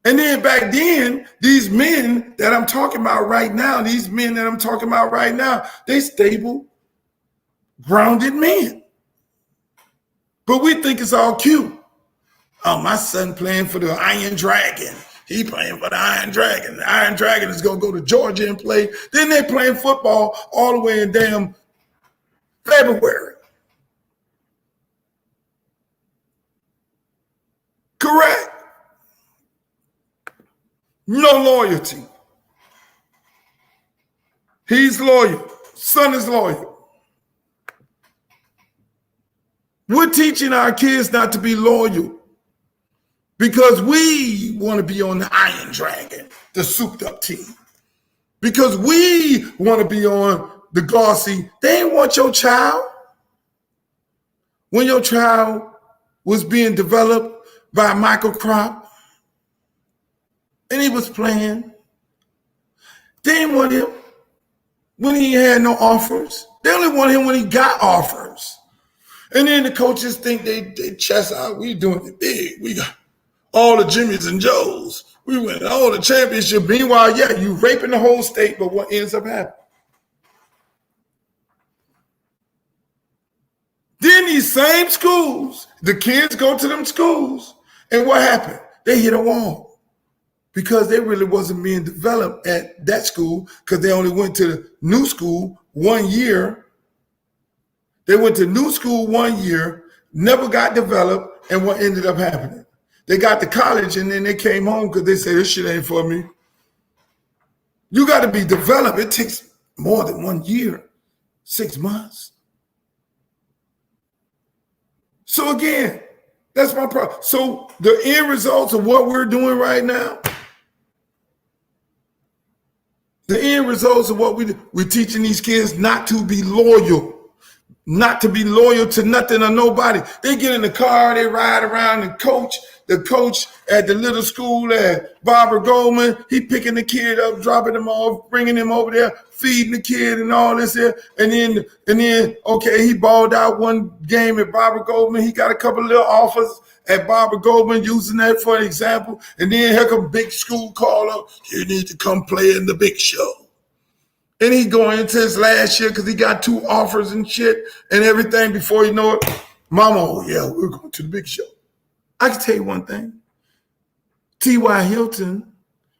And then back then, these men that I'm talking about right now, they stable, grounded men. But we think it's all cute. Oh, my son playing for the Iron Dragon. He playing for the Iron Dragon. The Iron Dragon is going to go to Georgia and play. Then they're playing football all the way in damn February. Correct. No loyalty. He's loyal. Son is loyal. We're teaching our kids not to be loyal. Because we want to be on the Iron Dragon, the souped up team. Because we want to be on the glossy. They ain't want your child. When your child was being developed by Michael Crop and he was playing, they didn't want him when he had no offers. They only want him when he got offers. And then the coaches think they chest out. We doing it big. We got all the Jimmys and Joes. We win all the championship. Meanwhile, yeah, you raping the whole state, but what ends up happening? Then these same schools, the kids go to them schools, and what happened? They hit a wall because they really wasn't being developed at that school because they only went to the new school 1 year. They went to new school 1 year, never got developed, and what ended up happening? They got to college and then they came home because they said, this shit ain't for me. You got to be developed. It takes more than 1 year, 6 months. So again, that's my problem. So the end results of what we're doing right now, the end results of what we're teaching these kids not to be loyal. Not to be loyal to nothing or nobody. They get in the car, they ride around and the coach at the little school at Barbara Goldman, he picking the kid up, dropping him off, bringing him over there, feeding the kid and all this here. And then, okay, he balled out one game at Barbara Goldman. He got a couple of little offers at Barbara Goldman, using that for an example. And then here come big school caller. You need to come play in the big show. And he going into his last year because he got 2 offers and shit and everything. Before you know it, mama, oh yeah, we're going to the big show. I can tell you one thing. T.Y. Hilton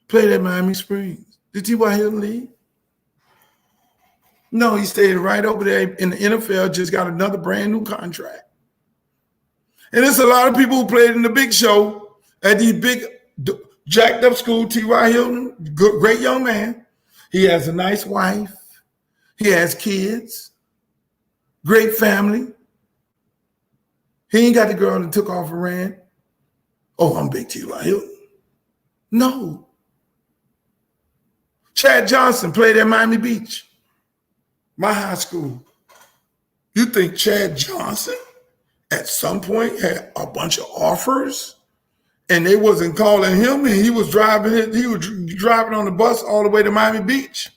played at Miami Springs. Did T.Y. Hilton leave? No, he stayed right over there in the NFL, just got another brand new contract. And there's a lot of people who played in the big show at these big jacked up school. T.Y. Hilton, great young man. He has a nice wife. He has kids. Great family. He ain't got the girl that took off and ran. Oh, I'm big T.Y. Hilton. No. Chad Johnson played at Miami Beach, my high school. You think Chad Johnson at some point had a bunch of offers and they wasn't calling him, and he was driving on the bus all the way to Miami Beach?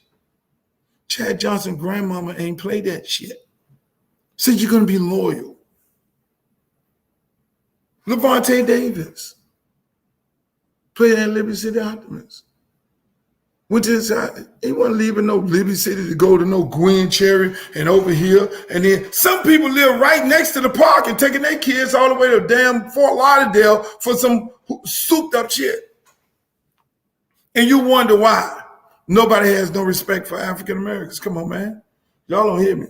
Chad Johnson grandmama ain't played that shit. Said you're going to be loyal. Levante Davis played at Liberty City Optimists. Went to his side. He wasn't leaving no Liberty City to go to no Gwen Cherry and over here. And then some people live right next to the park and taking their kids all the way to damn Fort Lauderdale for some souped up shit. And you wonder why nobody has no respect for African Americans. Come on, man. Y'all don't hear me.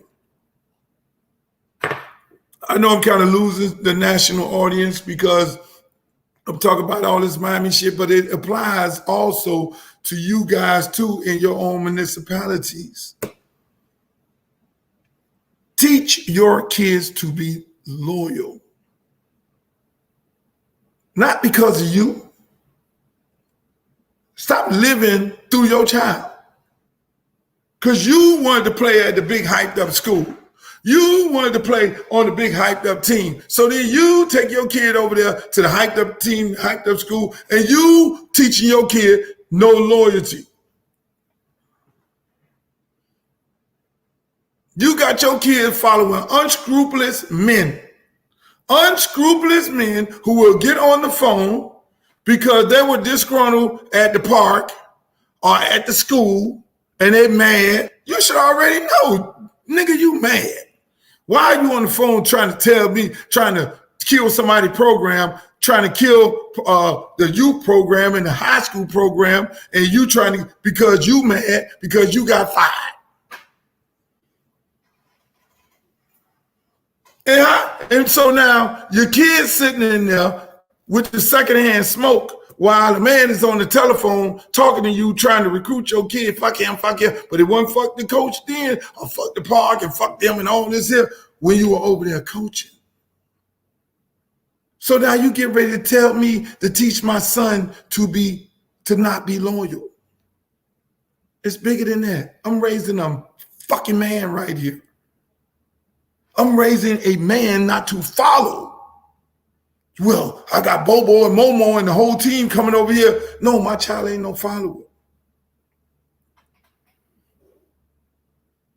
I know I'm kind of losing the national audience because I'm talking about all this Miami shit, but it applies also to you guys too in your own municipalities. Teach your kids to be loyal. Not because of you. Stop living through your child. Because you wanted to play at the big hyped up school. You wanted to play on the big hyped up team. So then you take your kid over there to the hyped up team, hyped up school, and you teaching your kid no loyalty. You got your kid following unscrupulous men who will get on the phone because they were disgruntled at the park or at the school and they mad. You should already know, nigga, you mad. Why are you on the phone trying to tell me, trying to kill somebody's program, trying to kill the youth program and the high school program, and you trying to, because you mad, because you got fired? And so now your kid's sitting in there with the secondhand smoke while the man is on the telephone talking to you, trying to recruit your kid. Fuck him. But it wasn't fuck the coach then, or fuck the park and fuck them and all this here when you were over there coaching. So now you get ready to tell me to teach my son to not be loyal. It's bigger than that. I'm raising a fucking man right here. I'm raising a man not to follow. Well, I got Bobo and Momo and the whole team coming over here. No, my child ain't no follower.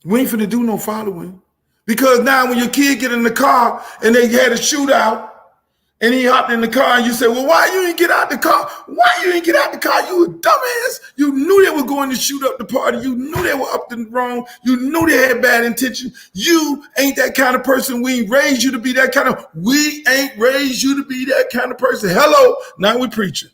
We ain't finna do no following. Because now when your kid get in the car and they had a shootout and he hopped in the car and you say, well, why you didn't get out the car? Why you didn't get out the car? You a dumbass. You knew they were going to shoot up the party. You knew they were up and wrong. You knew they had bad intentions. You ain't that kind of person. We ain't raised you to be that kind of, person. Hello, now we preaching.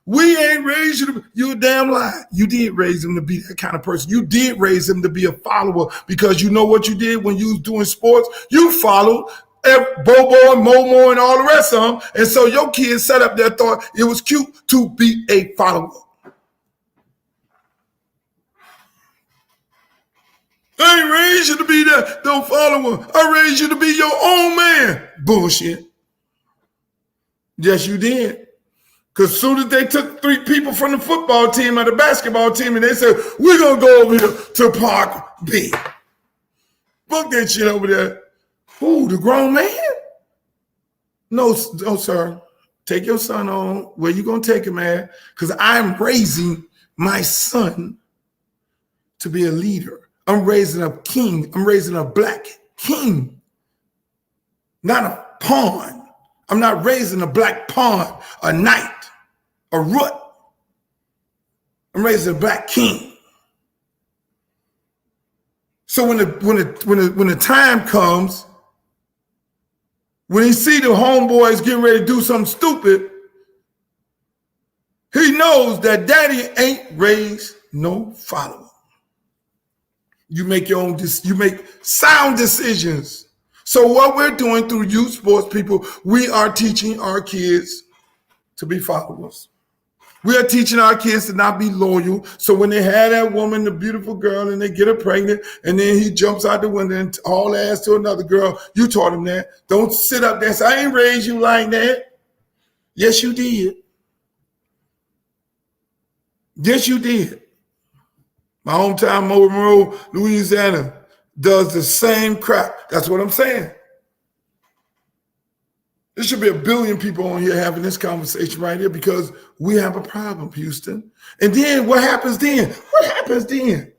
We ain't raised you to be, you a damn lie. You did raise him to be that kind of person. You did raise him to be a follower because you know what you did when you was doing sports? You followed Bobo and Momo and all the rest of them. And so your kids sat up there thought it was cute to be a follower. I ain't raised you to be that, no follower. I raised you to be your own man. Bullshit. Yes, you did. Because as soon as they took 3 people from the football team or the basketball team and they said, we're going to go over here to Park B. Fuck that shit over there. Who, the grown man? No, sir. Take your son on. Where you going to take him at? Because I'm raising my son to be a leader. I'm raising a king. I'm raising a black king, not a pawn. I'm not raising a black pawn, a knight, a rook. I'm raising a black king. So when the time comes, when he see the homeboys getting ready to do something stupid, he knows that daddy ain't raised no follower. You make your own, you make sound decisions. So what we're doing through youth sports, people, we are teaching our kids to be followers. We are teaching our kids to not be loyal. So when they have that woman, the beautiful girl, and they get her pregnant, and then he jumps out the window and haul ass to another girl, you taught him that. Don't sit up there and say, I ain't raised you like that. Yes, you did. Yes, you did. My hometown, Monroe, Louisiana, does the same crap. That's what I'm saying. There should be 1 billion people on here having this conversation right here because we have a problem, Houston. And then what happens then? What happens then?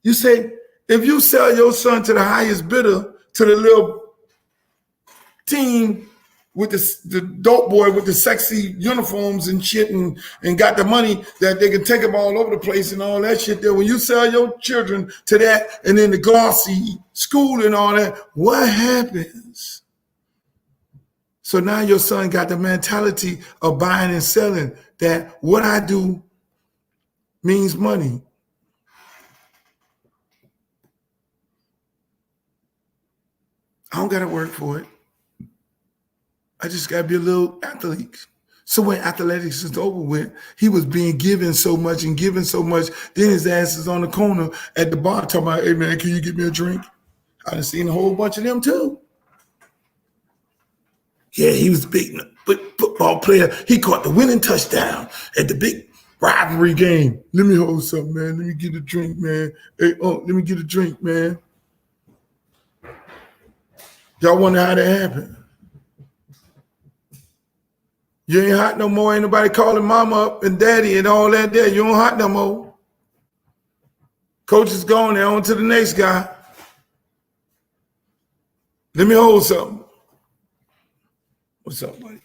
You say, if you sell your son to the highest bidder, to the little team with the dope boy with the sexy uniforms and shit and got the money that they can take them all over the place and all that shit there. When you sell your children to that and then the glossy school and all that, what happens? So now your son got the mentality of buying and selling, that what I do means money. I don't got to work for it. I just got to be a little athlete. So when athletics is over with, he was being given so much and given so much, then his ass is on the corner at the bar talking about, hey man, can you get me a drink? I done seen a whole bunch of them too. Yeah, he was a big football player. He caught the winning touchdown at the big rivalry game. Let me hold something, man. Let me get a drink, man. Hey, let me get a drink, man. Y'all wonder how that happened? You ain't hot no more. Ain't nobody calling mama up and daddy and all that there. You don't hot no more. Coach is gone. They're on to the next guy. Let me hold something. What's up, buddy?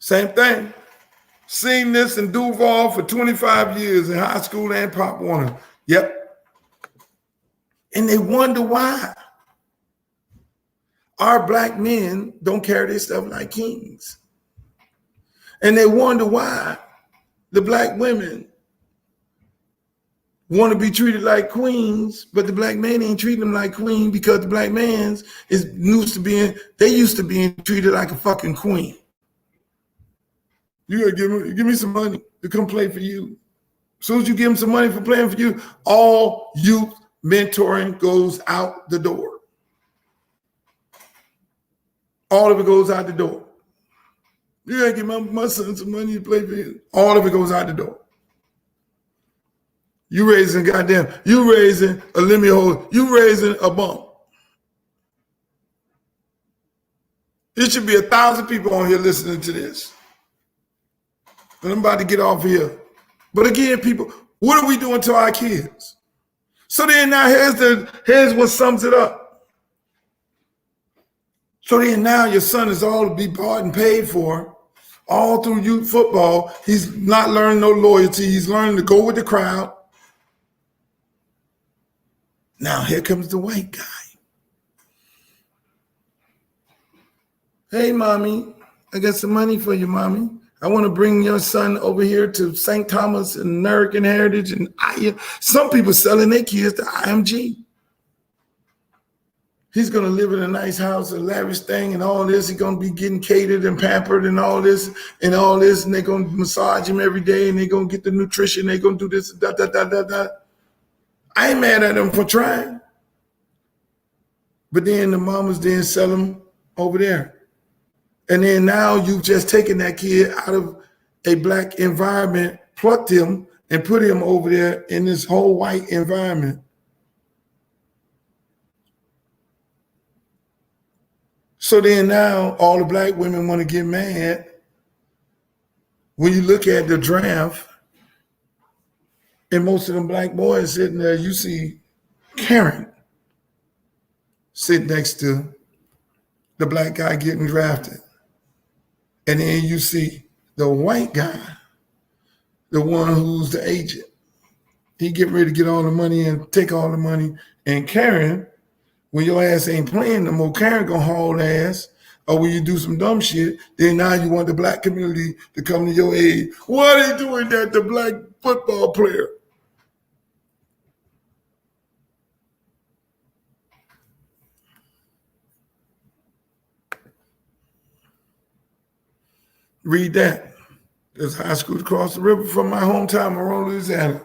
Same thing. Seen this in Duval for 25 years in high school and Pop Warner. Yep. And they wonder why our black men don't carry their stuff like kings. And they wonder why the black women want to be treated like queens, but the black man ain't treating them like queen because the black man's used to being treated like a fucking queen. You gotta give me some money to come play for you. As soon as you give them some money for playing for you, all youth mentoring goes out the door. All of it goes out the door. You gotta give my son some money to play for you. All of it goes out the door. You raising a lemmy hole, you raising a bump. There should be 1,000 people on here listening to this. And I'm about to get off here. But again, people, what are we doing to our kids? So then now here's what sums it up. So then now your son is all to be bought and paid for, all through youth football. He's not learning no loyalty. He's learning to go with the crowd. Now here comes the white guy. Hey, mommy, I got some money for you, mommy. I want to bring your son over here to St. Thomas and American Heritage. And some people selling their kids to IMG. He's going to live in a nice house, a lavish thing and all this. He's going to be getting catered and pampered and all this. And they're going to massage him every day and they're going to get the nutrition. They're going to do this, I ain't mad at them for trying. But then the mamas then sell them over there. And then now you've just taken that kid out of a black environment, plucked him and put him over there in this whole white environment. So then now all the black women want to get mad when you look at the draft and most of them black boys sitting there, you see Karen sit next to the black guy getting drafted. And then you see the white guy, the one who's the agent. He getting ready to get all the money and take all the money. And Karen, when your ass ain't playing no more, Karen gonna haul ass. Or when you do some dumb shit, then now you want the black community to come to your aid. Why are they doing that to black football player? Read that. There's high schools across the river from my hometown, Monroe, Louisiana,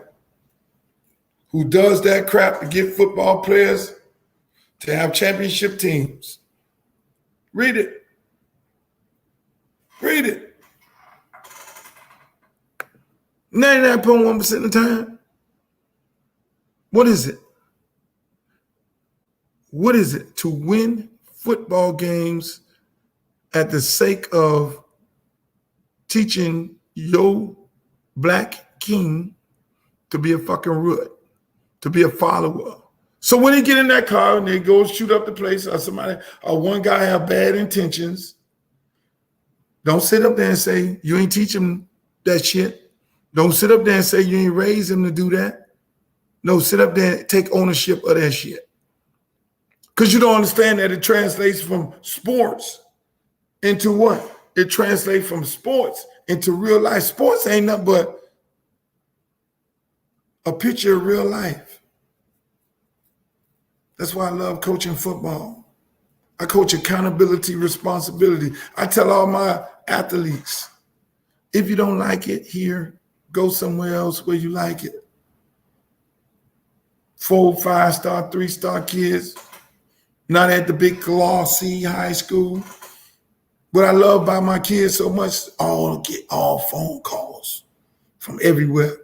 who does that crap to get football players to have championship teams. Read it. Read it. 99.1% of the time. What is it? What is it to win football games at the sake of teaching your black king to be a fucking root, to be a follower? So when they get in that car and they go shoot up the place, or one guy have bad intentions, don't sit up there and say you ain't teach him that shit. Don't sit up there and say you ain't raise him to do that. No, sit up there and take ownership of that shit. Because you don't understand that it translates from sports into what? It translates from sports into real life. Sports ain't nothing but a picture of real life. That's why I love coaching football. I coach accountability, responsibility. I tell all my athletes, if you don't like it here, go somewhere else where you like it. 4, 5-star, 3-star kids, not at the big glossy high school. What I love about my kids so much, get all phone calls from everywhere.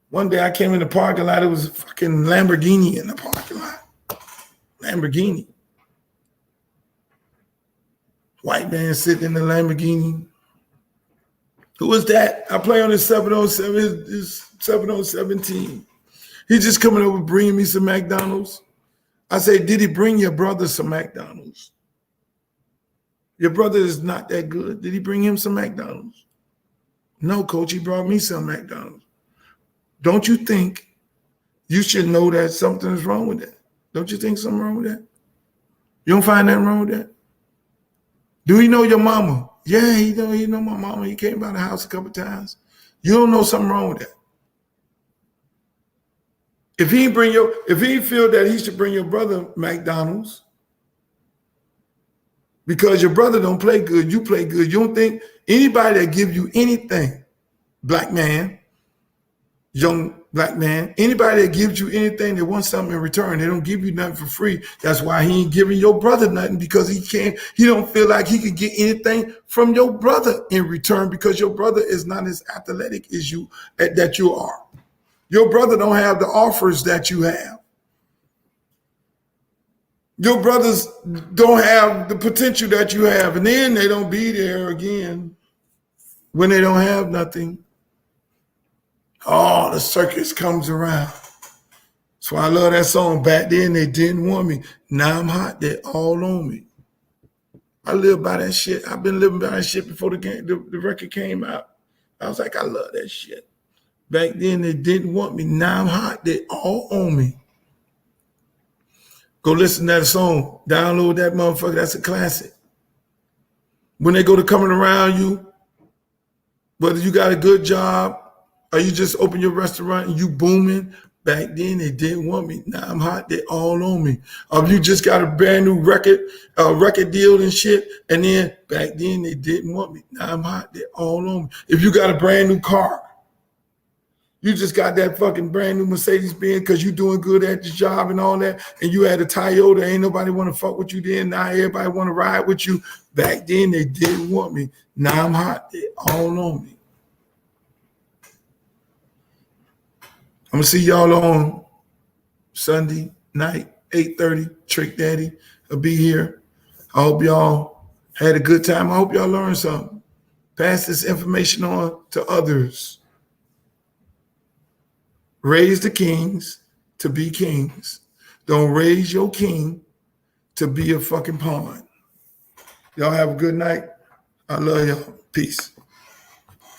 One day I came in the parking lot, it was a fucking Lamborghini in the parking lot. Lamborghini. White man sitting in the Lamborghini. Who is that? I play on his 707, his 707 team. He's just coming over bringing me some McDonald's. I say, did he bring your brother some McDonald's? Your brother is not that good. Did he bring him some McDonald's? No, coach, he brought me some McDonald's. Don't you think you should know that something is wrong with that? Don't you think something wrong with that? You don't find nothing wrong with that? Do you know your mama? Yeah, he know my mama. He came by the house a couple times. You don't know something wrong with that. If he feel that he should bring your brother McDonald's because your brother don't play good, you play good. You don't think anybody that give you anything, black man, young black man, anybody that gives you anything, they want something in return. They don't give you nothing for free. That's why he ain't giving your brother nothing, because he don't feel like he can get anything from your brother in return, because your brother is not as athletic as you that you are. Your brother don't have the offers that you have. Your brothers don't have the potential that you have. And then they don't be there again when they don't have nothing. Oh, the circus comes around. That's why I love that song. Back then they didn't want me. Now I'm hot. They're all on me. I live by that shit. I've been living by that shit before the record came out. I was like, I love that shit. Back then, they didn't want me. Now I'm hot. They all on me. Go listen to that song. Download that motherfucker. That's a classic. When they go to coming around you, whether you got a good job or you just open your restaurant and you booming, back then they didn't want me. Now I'm hot. They all on me. Or you just got a brand new record deal and shit, and then back then they didn't want me. Now I'm hot. They all on me. If you got a brand new car, you just got that fucking brand new Mercedes-Benz because you doing good at your job and all that, and you had a Toyota, ain't nobody want to fuck with you then. Now everybody want to ride with you. Back then, they didn't want me. Now I'm hot. They all on me. I'm going to see y'all on Sunday night, 8:30. Trick Daddy will be here. I hope y'all had a good time. I hope y'all learned something. Pass this information on to others. Raise the kings to be kings. Don't raise your king to be a fucking pawn. Y'all have a good night. I love y'all. Peace.